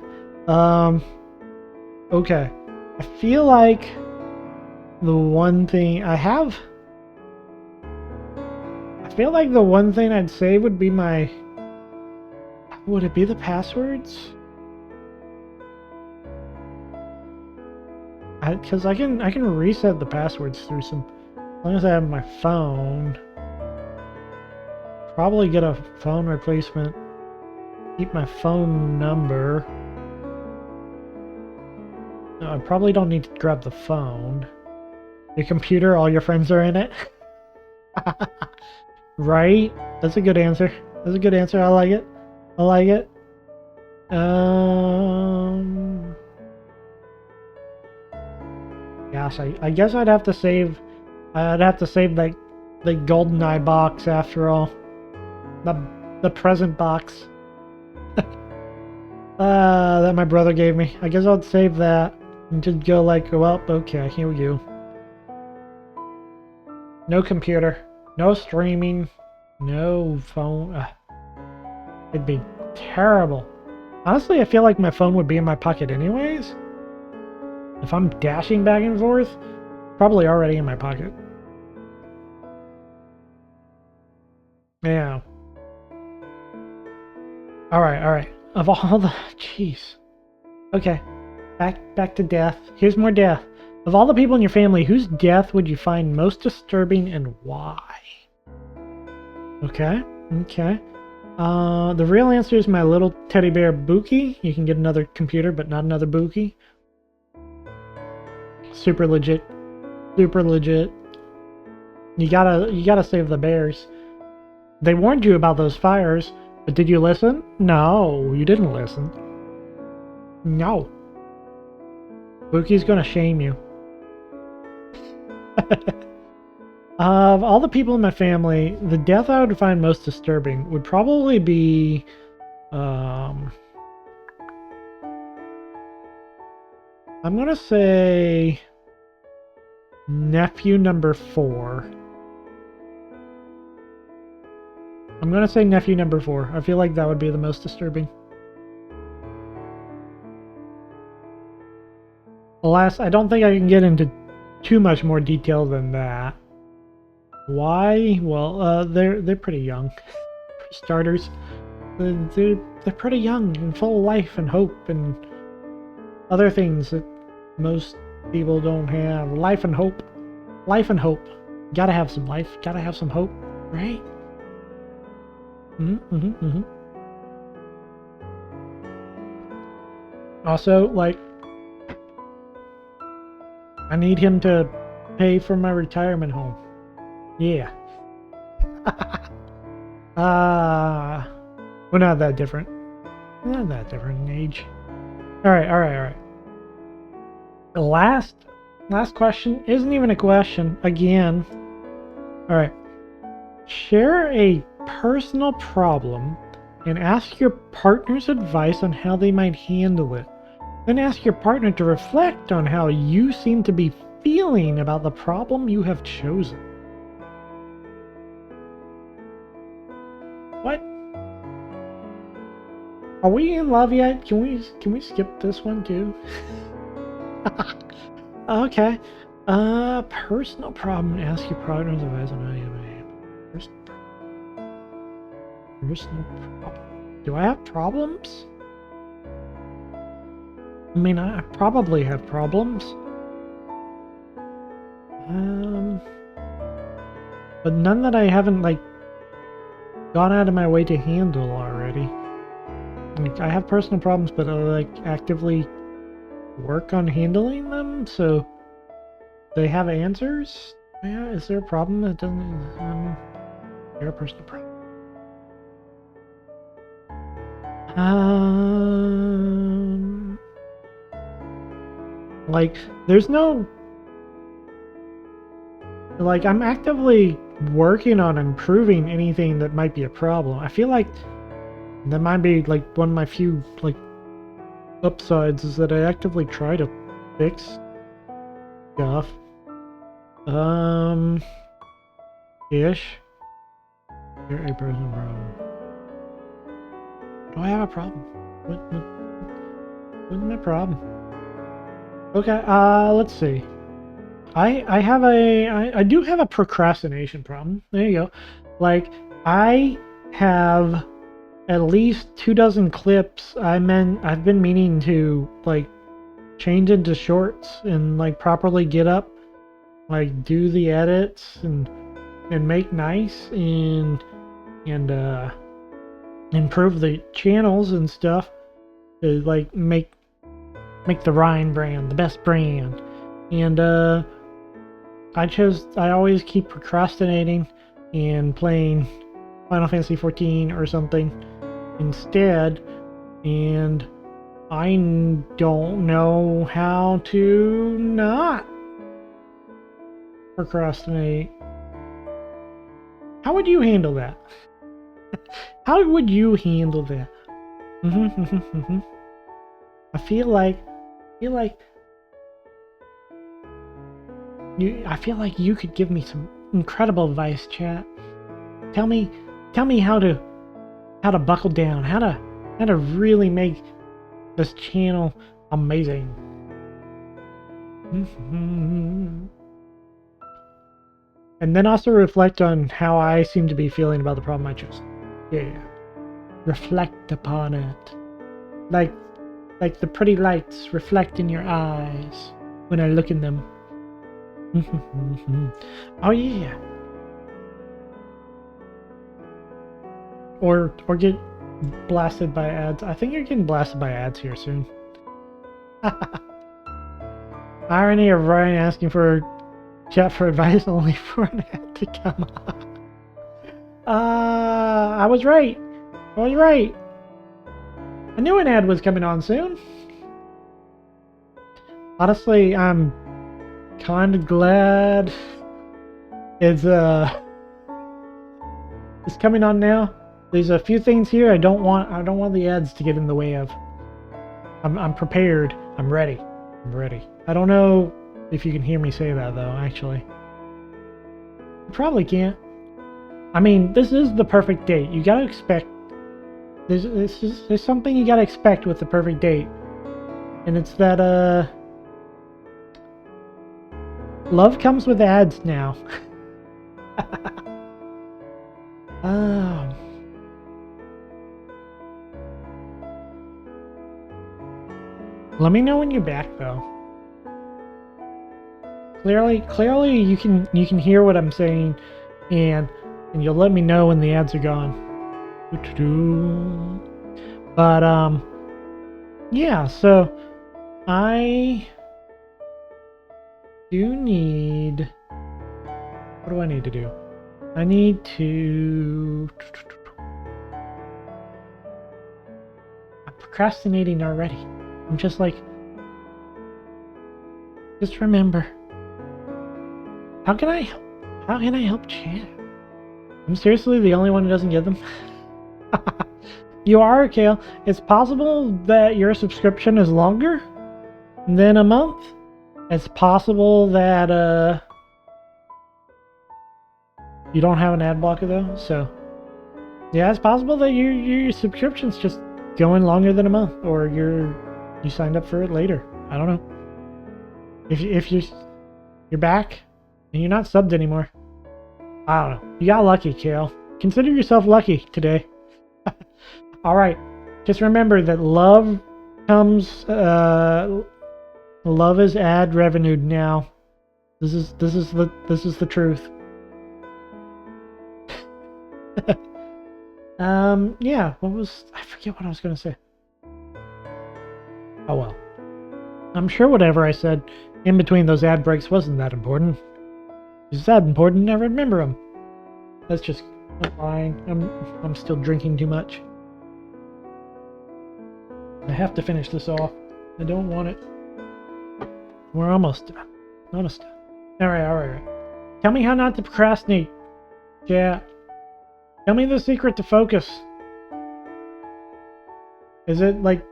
Okay. I feel like the one thing I'd say would be would it be the passwords? Because I can reset the passwords through as long as I have my phone. Probably get a phone replacement. Keep my phone number. No, I probably don't need to grab the phone. Your computer, all your friends are in it. Right? That's a good answer. I like it. Gosh, I guess I'd have to save like the GoldenEye box after all. The present box. That my brother gave me. I guess I'll save that and just go like, well, okay, here we go. No computer, no streaming, no phone. It'd be terrible. Honestly, I feel like my phone would be in my pocket anyways. If I'm dashing back and forth, probably already in my pocket. Yeah. Alright. Of all the... Jeez. Okay. Back to death. Here's more death. Of all the people in your family, whose death would you find most disturbing and why? Okay. The real answer is my little teddy bear Buki. You can get another computer, but not another Buki. Super legit. You gotta save the bears. They warned you about those fires, but did you listen? No, you didn't listen. No. Buki's gonna shame you. Of all the people in my family, the death I would find most disturbing would probably be... I'm gonna say... nephew number 4. I'm gonna say nephew number 4. I feel like that would be the most disturbing. Alas, I don't think I can get into too much more detail than that. Why? Well, they're pretty young. For starters, they're pretty young and full of life and hope and other things that most people don't have. Life and hope. Gotta have some life. Gotta have some hope, right? Also, like, I need him to pay for my retirement home. Yeah. We're not that different. Not that different in age. Alright. The last question isn't even a question. Again. Alright. Share a personal problem and ask your partner's advice on how they might handle it. Then ask your partner to reflect on how you seem to be feeling about the problem you have chosen. What? Are we in love yet? Can we skip this one too? Okay. Personal problem. Ask your partner's advice on how you behave. Personal problem. Do I have problems? I mean, I probably have problems. But none that I haven't, like, gone out of my way to handle already. Like, I have personal problems, but I, like, actively work on handling them, so they have answers? Yeah, is there a problem that doesn't, you're a personal problem. Like, there's no... Like, I'm actively working on improving anything that might be a problem. I feel like that might be, like, one of my few, like, upsides is that I actively try to fix stuff. Ish. You're a personal problem. Do I have a problem? What's my problem? Okay, let's see. I do have a procrastination problem. There you go. Like, I have at least 24 clips I've been meaning to, like, change into shorts and, like, properly get up, like, do the edits and make nice and improve the channels and stuff to, like, make the Ryan brand the best brand. And I always keep procrastinating and playing Final Fantasy 14 or something instead, and I don't know how to not procrastinate. How would you handle that? How would you handle that? I feel like you could give me some incredible advice, chat. Tell me how to buckle down, how to really make this channel amazing. And then also reflect on how I seem to be feeling about the problem I chose. Yeah. Reflect upon it. Like the pretty lights reflect in your eyes when I look in them. Oh yeah. Or get blasted by ads. I think you're getting blasted by ads here soon. Irony of Ryan asking for chat for advice only for an ad to come up. I was right. I knew an ad was coming on soon. Honestly, I'm kind of glad it's coming on now. There's a few things here I don't want the ads to get in the way of. I'm prepared. I'm ready. I don't know if you can hear me say that though, actually. You probably can't. I mean, this is the perfect date. You gotta expect there's something you gotta expect with the perfect date. And it's that love comes with ads now. Let me know when you're back though. Clearly you can hear what I'm saying and you'll let me know when the ads are gone. But yeah, so I do need... What do I need to do? I need to... I'm procrastinating already. I'm just like... Just remember. How can I help chat? I'm seriously the only one who doesn't get them? You are, Kale. It's possible that your subscription is longer? than a month. It's possible that you don't have an ad blocker though, so yeah, it's possible that your subscription's just going longer than a month, or you signed up for it later. I don't know. If you're back and you're not subbed anymore, I don't know. You got lucky, Kale. Consider yourself lucky today. All right, just remember that love comes. Love is ad revenued now. This is the truth. Yeah, I forget what I was gonna say. Oh well. I'm sure whatever I said in between those ad breaks wasn't that important. Is that important? I remember them. That's just lying. I'm still drinking too much. I have to finish this off. I don't want it. We're almost done. Almost done. Alright. Tell me how not to procrastinate. Yeah. Tell me the secret to focus. Is it like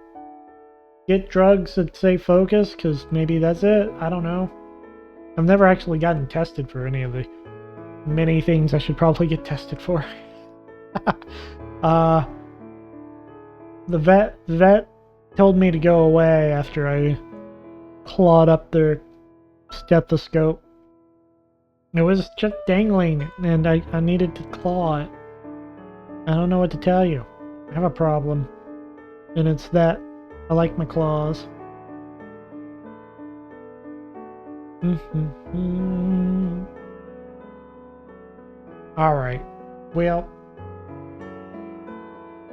get drugs that say focus? Because maybe that's it. I don't know. I've never actually gotten tested for any of the many things I should probably get tested for. The vet told me to go away after I clawed up their stethoscope. It was just dangling, and I needed to claw it. I don't know what to tell you. I have a problem. And it's that I like my claws. Alright. Well,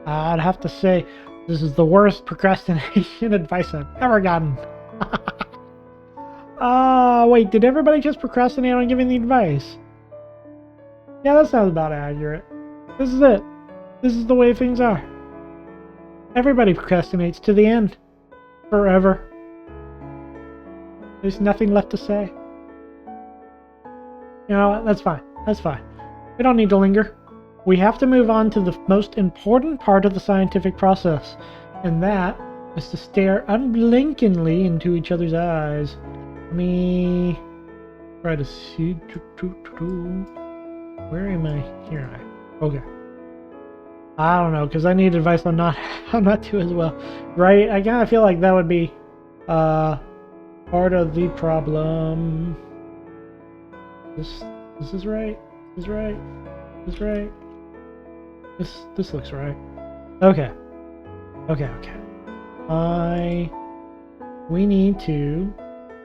I'd have to say this is the worst procrastination advice I've ever gotten. Wait, did everybody just procrastinate on giving the advice? Yeah, that sounds about accurate. This is it. This is the way things are. Everybody procrastinates to the end. Forever. There's nothing left to say. You know what? That's fine. That's fine. We don't need to linger. We have to move on to the most important part of the scientific process, and that is to stare unblinkingly into each other's eyes. Let me try to see. Where am I? Here I am. Okay. I don't know, because I need advice on not to as well. Right? I kind of feel like that would be part of the problem. This is right. This is right. This is right. This looks right. Okay. We need to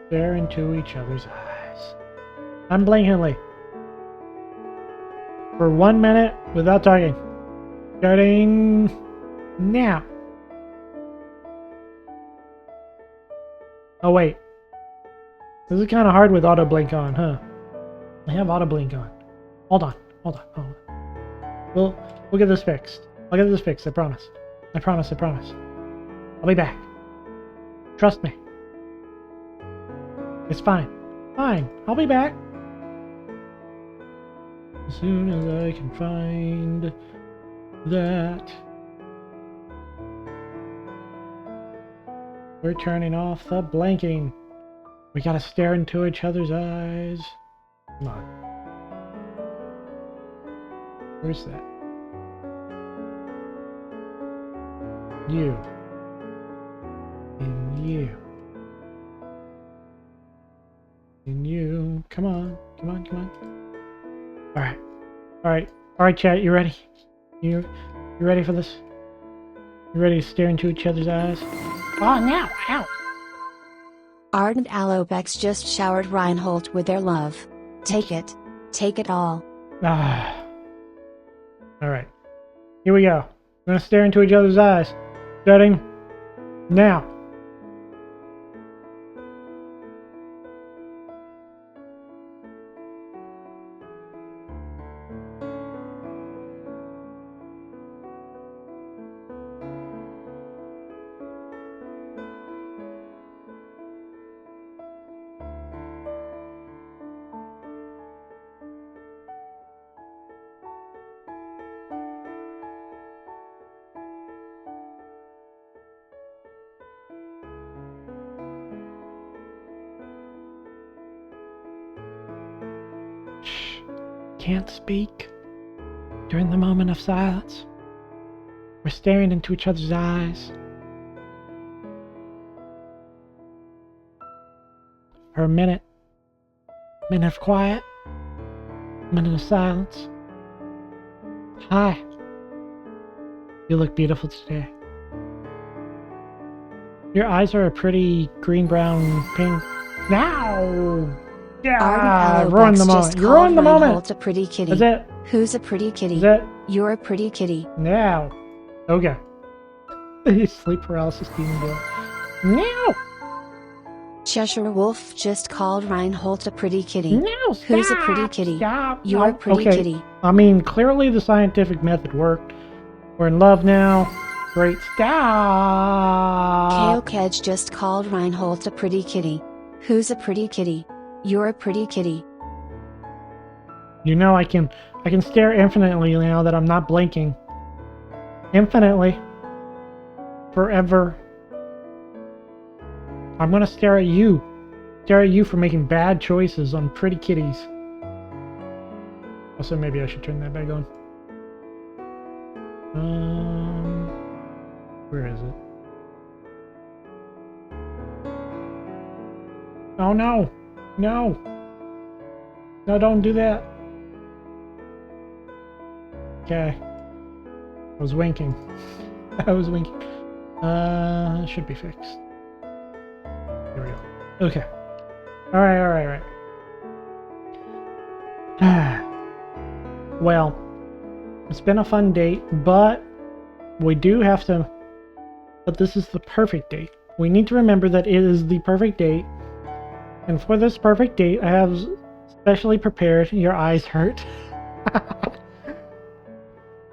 stare into each other's eyes. Unblinkingly. For 1 minute without talking. Starting now. Oh wait. This is kind of hard with auto blink on, huh? I have auto blink on. Hold on. We'll get this fixed. I'll get this fixed, I promise. I promise. I'll be back. Trust me. It's fine. Fine. I'll be back. As soon as I can find that. We're turning off the blinking. We gotta stare into each other's eyes. Come on. Where's that? You. And you. And you. Come on. Alright, chat, you ready? You ready for this? You ready to stare into each other's eyes? Oh, now! Ow! Ardent Alobex just showered Reinhold with their love. Take it. Take it all. Ah. Alright. Here we go. We're gonna stare into each other's eyes. Starting now. can't speak during the moment of silence. We're staring into each other's eyes. For a minute of quiet, minute of silence. Hi. You look beautiful today. Your eyes are a pretty green, brown, pink. Now! Yeah! Ruined the moment. You ruined the moment! A pretty kitty. Is it? Who's a pretty kitty? Is it? You're a pretty kitty. Now. Okay. Sleep paralysis demon girl. Now! Cheshire Wolf just called Reinhold a pretty kitty. No, stop! Who's a pretty kitty? Stop! You're a pretty kitty. I mean, clearly the scientific method worked. We're in love now. Great. Stop! Kaokej just called Reinhold a pretty kitty. Who's a pretty kitty? You're a pretty kitty. You know I can stare infinitely now that I'm not blinking. Infinitely. Forever. I'm gonna stare at you. Stare at you for making bad choices on pretty kitties. Also, maybe I should turn that back on. Where is it? Oh no! No! No, don't do that! Okay. I was winking. I was winking. It should be fixed. There we go. Okay. Alright. Well, it's been a fun date, but we do have to... But this is the perfect date. We need to remember that it is the perfect date. And for this perfect date, I have specially prepared... Your eyes hurt.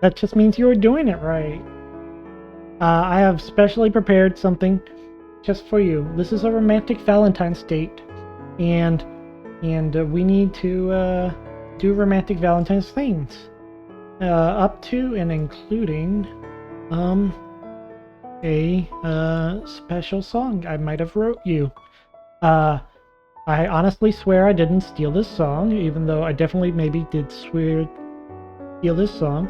That just means you were doing it right. I have specially prepared something just for you. This is a romantic Valentine's date. And we need to do romantic Valentine's things. Up to and including a special song I might have wrote you. I honestly swear I didn't steal this song, even though I definitely maybe did steal this song,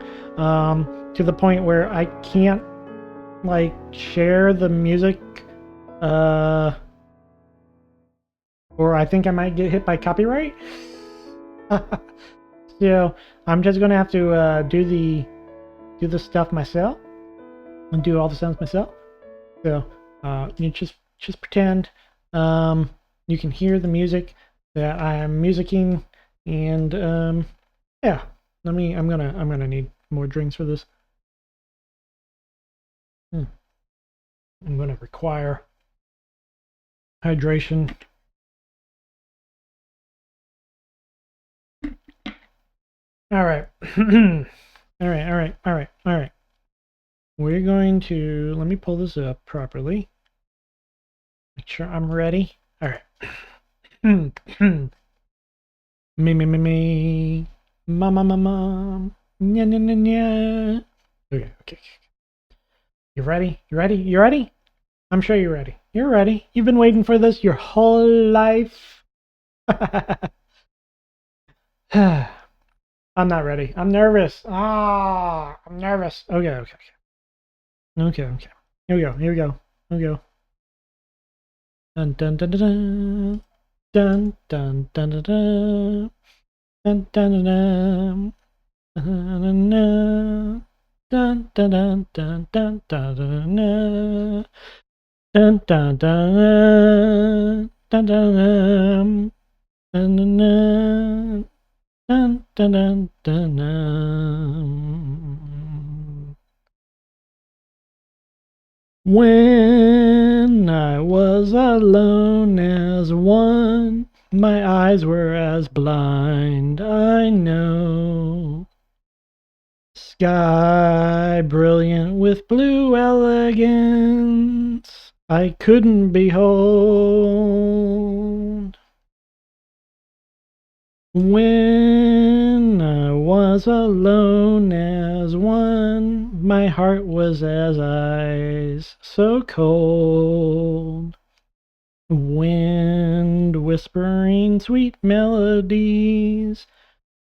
to the point where I can't like share the music, or I think I might get hit by copyright. So I'm just gonna have to do the stuff myself and do all the sounds myself. So you just pretend you can hear the music that I am musicking, and yeah. I'm gonna need more drinks for this. I'm gonna require hydration. All right. All right. We're going to, let me pull this up properly. Make sure I'm ready. All right. Me. Mama. Nya. Okay. You ready? I'm sure you're ready. You're ready. You've been waiting for this your whole life. I'm not ready. I'm nervous. I'm nervous. Okay. Here we go. Dun dun dun dun dun dun dun dun dun. Dun dun dun dun dun dun dun dun dun dun dun dun dun dun dun. When I was alone as one, my eyes were as blind, I know. Sky brilliant with blue elegance, I couldn't behold. When I was alone as one, my heart was as ice, so cold. Wind whispering sweet melodies,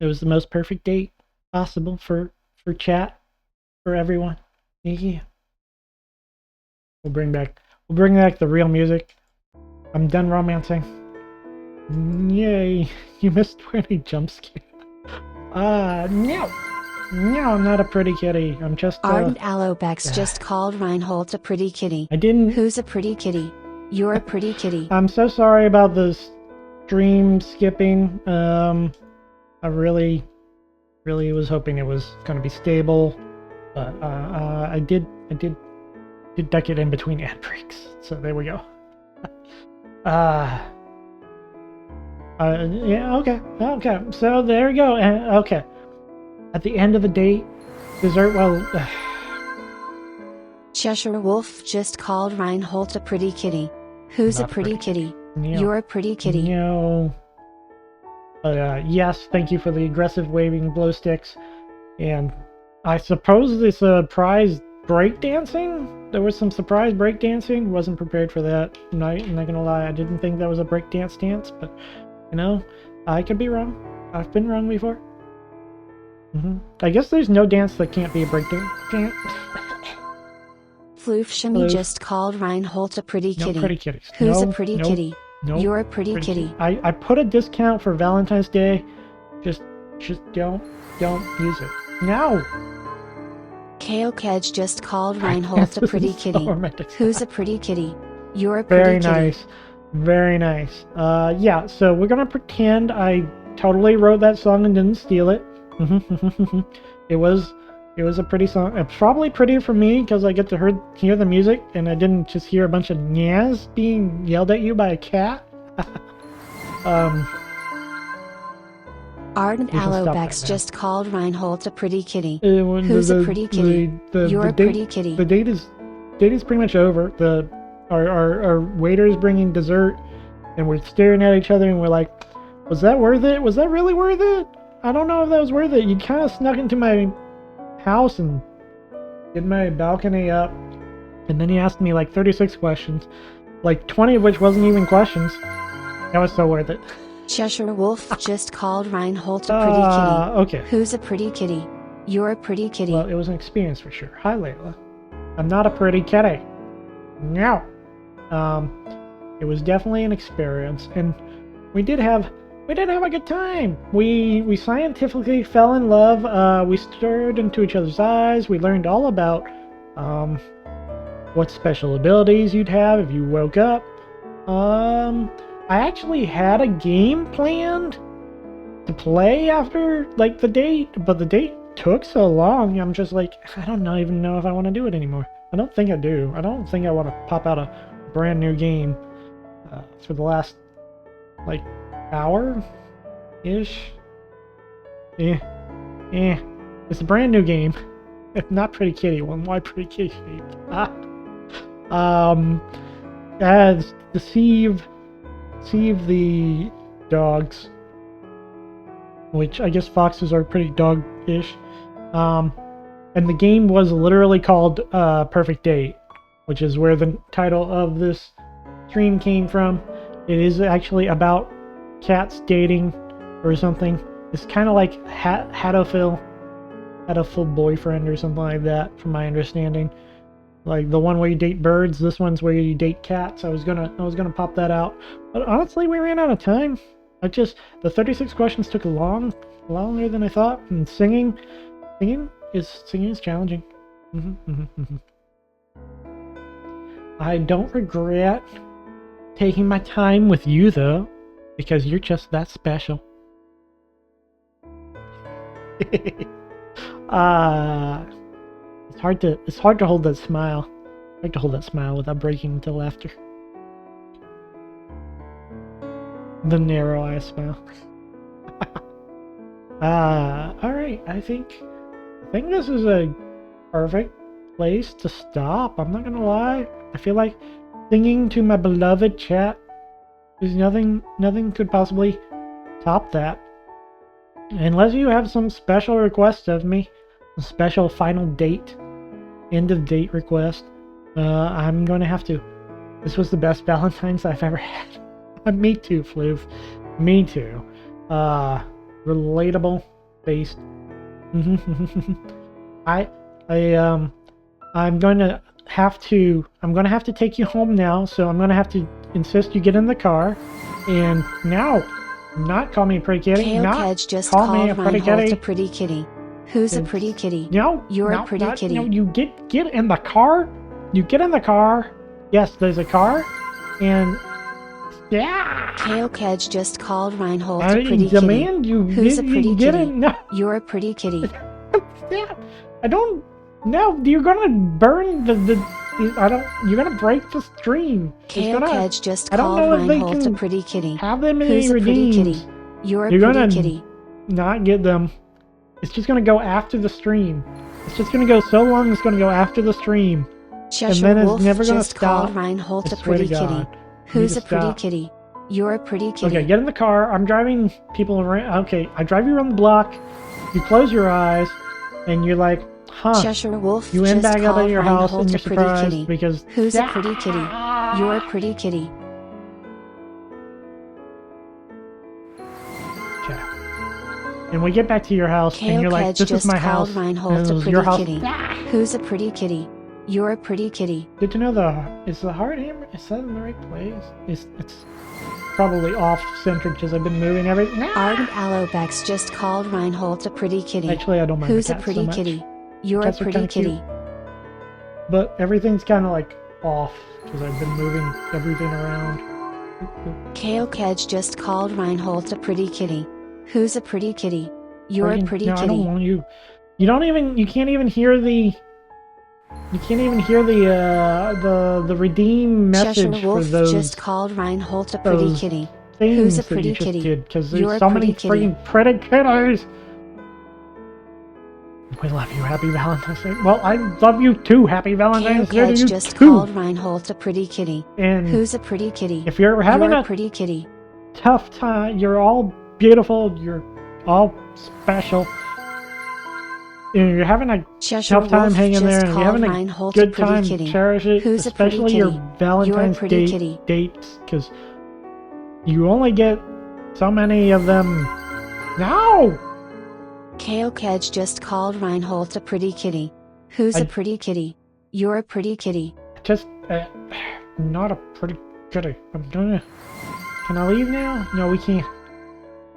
It was the most perfect date possible for chat, for everyone. Yeah. We'll bring back the real music. I'm done romancing. Yay! You missed 20 jump scare. No! No, I'm not a pretty kitty. I'm just Ardent Alobex just called Reinhold a pretty kitty. I didn't... Who's a pretty kitty? You're a pretty kitty. I'm so sorry about the stream skipping. I really was hoping it was gonna be stable. But I did duck it in between ad breaks. So there we go. Yeah, okay. So there we go. Okay. At the end of the date, dessert, well... Cheshire Wolf just called Reinhold a pretty kitty. Who's a pretty kitty? No. You're a pretty kitty. No. But yes, thank you for the aggressive waving glow sticks. And I suppose the surprise breakdancing? There was some surprise breakdancing. Wasn't prepared for that. I'm not gonna lie, I didn't think that was a breakdance dance, but you know, I could be wrong. I've been wrong before. I guess there's no dance that can't be a breakdance. Floof Shimmy just called Reinhold a pretty kitty. No pretty kitties. Who's a pretty kitty? No. You're a pretty kitty. I put a discount for Valentine's Day. Just don't use it. No. Kale Kedge just called Reinhold a pretty kitty. Who's a pretty kitty? You're a Very pretty kitty. nice. Very nice. Yeah, so we're gonna pretend I totally wrote that song and didn't steal it. It was a pretty song. It's probably pretty for me because I get to hear the music and I didn't just hear a bunch of nyas being yelled at you by a cat. Ardent Alobex just called Reinhold a pretty kitty. Who's a pretty kitty? You're a pretty kitty. The date is pretty much over. Our waiter is bringing dessert and we're staring at each other and we're like, was that worth it? Was that really worth it? I don't know if that was worth it. You kind of snuck into my house and did my balcony up, and then he asked me like 36 questions, like 20 of which wasn't even questions. That was so worth it. Cheshire Wolf just called Reinhold a pretty kitty. Okay. Who's a pretty kitty? You're a pretty kitty. Well, it was an experience for sure. Hi, Layla. I'm not a pretty kitty. No. It was definitely an experience, and we did have a good time. We scientifically fell in love. We stared into each other's eyes. We learned all about what special abilities you'd have if you woke up. I actually had a game planned to play after like the date, but the date took so long. I'm just like, I don't even know if I want to do it anymore. I don't think I do. I don't think I want to pop out a brand new game for the last like hour-ish. It's a brand new game. Not Pretty Kitty. Well, why Pretty Kitty? As deceive the dogs, which I guess foxes are pretty dog-ish. And the game was literally called Perfect Date, which is where the title of this stream came from. It is actually about cats dating or something. It's kind of like Hatofil boyfriend or something like that, from my understanding. Like the one where you date birds, this one's where you date cats. I was gonna pop that out, but honestly, we ran out of time. The 36 questions took longer than I thought, and singing is challenging. I don't regret taking my time with you though, because you're just that special. It's hard to hold that smile. Hard to hold that smile without breaking into laughter. The narrow eye smile. Alright, I think this is a perfect place to stop. I'm not gonna lie. I feel like singing to my beloved chat, there's nothing could possibly top that. Unless you have some special request of me, a special final date, end of date request, I'm going to have to. This was the best Valentine's I've ever had. Me too, Floof. Me too. relatable based. I'm gonna have to take you home now, so I'm gonna have to insist you get in the car. And now, not call me a pretty kitty. Kale Not Kedge just call me a called pretty Reinhold kitty. a pretty kitty. Who's a pretty kitty? No, You're no, a pretty kitty. No, you get in the car. You get in the car. Yes, there's a car, and yeah. Kale Kedge just called Reinhold I a pretty demand kitty. you Who's get, a pretty you get kitty? in. No. You're a pretty kitty. Yeah, I don't. No, you're gonna burn the. I don't. You're gonna break the stream. Kale Kedge just I don't called know if they Reinhold a can pretty kitty. have them in Who's any a pretty redeems. kitty? You're a You're pretty gonna kitty. not get them. It's just gonna go after the stream. It's just gonna go so long. It's gonna go after the stream. Cheshire then it's Wolf never gonna just called stop. Reinhold I a swear to pretty kitty. God. Who's a to pretty stop. kitty? You're a pretty kitty. Okay, get in the car. I'm driving people around. Okay, I drive you around the block. You close your eyes, and you're like, huh. Cheshire Wolf You end just back out of called your house Reinhold and a you're pretty surprised kitty. because... Who's a pretty kitty? You're a pretty kitty. Okay. And we get back to your house, Kale and you're like, Kedge this is just my called house. Reinhold and a it was pretty your house. kitty. Who's a pretty kitty? You're a pretty kitty. Good to know is the heart hammer, is that in the right place? It's probably off-centered because I've been moving everything. Ardent Aloebex just called Reinhold a pretty kitty. Actually, I don't mind Who's the a cats pretty so much. kitty? You're Cats a are pretty kinda cute. kitty. But everything's kind of like off because I've been moving everything around. Kale Kedge just called Reinhold a pretty kitty. Who's a pretty kitty? You're a pretty no, I don't kitty. want you. You can't even hear the redeem message Cheshire for Wolf those just called Reinhold a pretty those kitty. things Who's a that pretty you just kitty? did because You're there's a so many pretty kitty. freaking pretty kitties. We love you. Happy Valentine's Day. Well, I love you too. Happy Kale Valentine's Day to Kedge you just too. called Reinhold a pretty kitty. And Who's a pretty kitty? if you're having You're a a pretty kitty. tough time, you're all beautiful. You're all special. You're having a Cheshire tough time Wolf hanging there, just and you're called having a Reinhold good a pretty time. kitty. Cherish it, Who's a pretty especially your kitty? Valentine's You're a pretty Day kitty. dates, because you only get so many of them. No! Kale Kedge just called Reinhold a pretty kitty. Who's a pretty kitty? You're a pretty kitty. Just, not a pretty kitty. Can I leave now? No, we can't.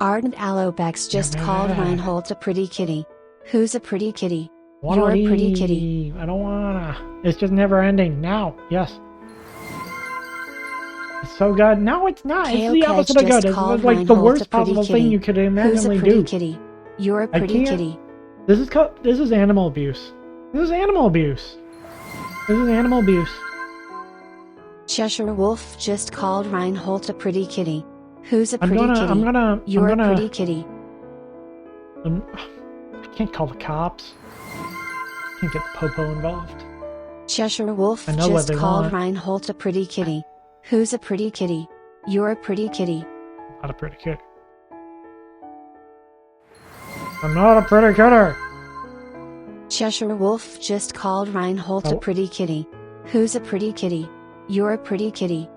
Ardent Aloebex just called Reinhold a pretty kitty. Who's a pretty kitty? Wanna You're a pretty leave. kitty. I don't wanna. It's just never ending. Now, yes. It's so good. No, it's not. Kale It's the Kedge opposite of just good. It's called like the Reinhold worst a pretty possible kitty. thing you could Who's a imaginably pretty do. kitty? You're a I pretty can't- kitty. This is animal abuse. This is animal abuse. This is animal abuse. Cheshire Wolf just called Reinhold a pretty kitty. Who's a I'm pretty kitty? You're gonna, a pretty kitty. I can't call the cops. Can't get the popo involved. Cheshire Wolf I know what just they called want. Reinhold a pretty kitty. Who's a pretty kitty? You're a pretty kitty. Not a pretty kid. I'm not a pretty kidder. Cheshire Wolf just called Reinhold a Oh. pretty kitty. Who's a pretty kitty? You're a pretty kitty.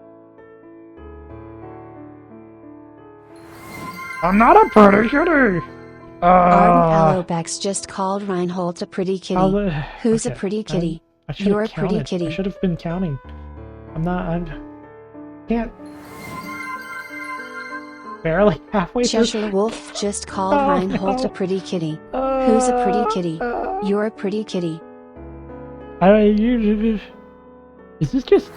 I'm not a pretty kitty. Ardent Aloebex just called Reinhold a pretty kitty. Who's a okay, pretty kitty? I should have You're a pretty counted. kitty. I should have been counting. I can't. Barely halfway through. Cheshire Wolf just called Oh, Reinhold no. a pretty kitty. Who's a pretty kitty? You're a pretty kitty. Is this just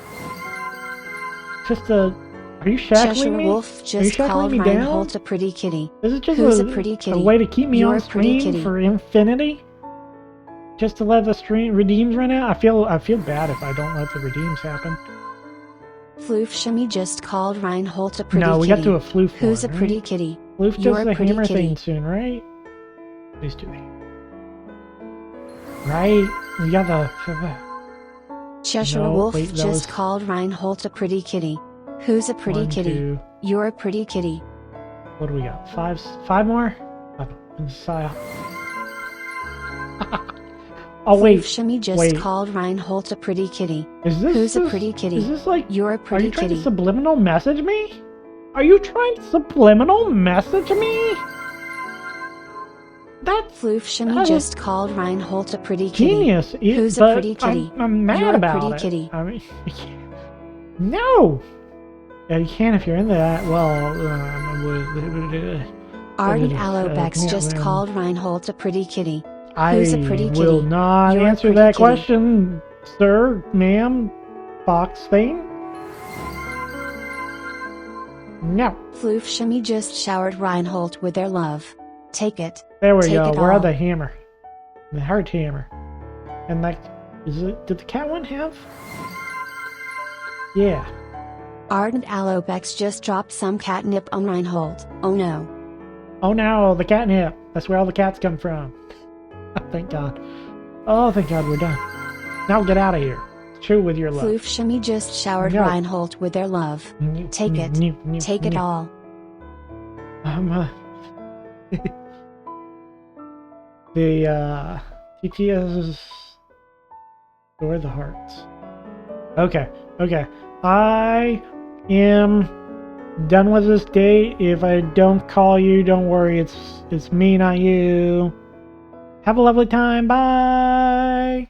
a? Are you shackling Cheshire me? Wolf Are you just shackling called me down? Reinhold a pretty kitty. This is just Who's a pretty a kitty? way to keep me You're on a pretty screen kitty. for infinity. Just to let the stream redeems run out. I feel bad if I don't let the redeems happen. Floof Shimmy just called Reinhold a pretty No, kitty. we got to a floof Who's a one, pretty right? kitty? Floof You're does a the pretty hammer kitty. thing soon, right? Please do they? Right? We got the. Cheshire No, Wolf wait, that just was- called Reinhold a pretty kitty. Who's a pretty One, kitty? two. You're a pretty kitty. What do we got? Five more? Oh Floof wait, Shimmy just wait. called Reinhold a pretty kitty. is this? Who's a pretty kitty? Is this like? You're a Are pretty you trying kitty. to subliminal message me? Are you trying to subliminal message me? That's Floofshimmy just called Reinhold a pretty kitty. genius. Who's a pretty kitty? I'm mad You're a about pretty it. kitty. I mean, no. Yeah, you can if you're into that. Well, Ardent Alobex just called Reinhold a pretty kitty. I Who's a pretty kitty? will not You're a answer pretty that kitty. question, sir, ma'am, fox thing. No. Floofshimmy just showered Reinhold with their love. Take it. There we Take go. it Where all. are the hammer? The heart hammer. And like, did the cat one have? Yeah. Ardent Alobex just dropped some catnip on Reinhold. Oh no. Oh no, the catnip. That's where all the cats come from. Thank God. Oh, thank God we're done. Now get out of here. Chew with your love. Floofshimmy just showered No. Reinhold with their love. Take it. Take it all. The TTS store the hearts. Okay, okay. I am done with this date. If I don't call you, don't worry. It's me, not you. Have a lovely time. Bye.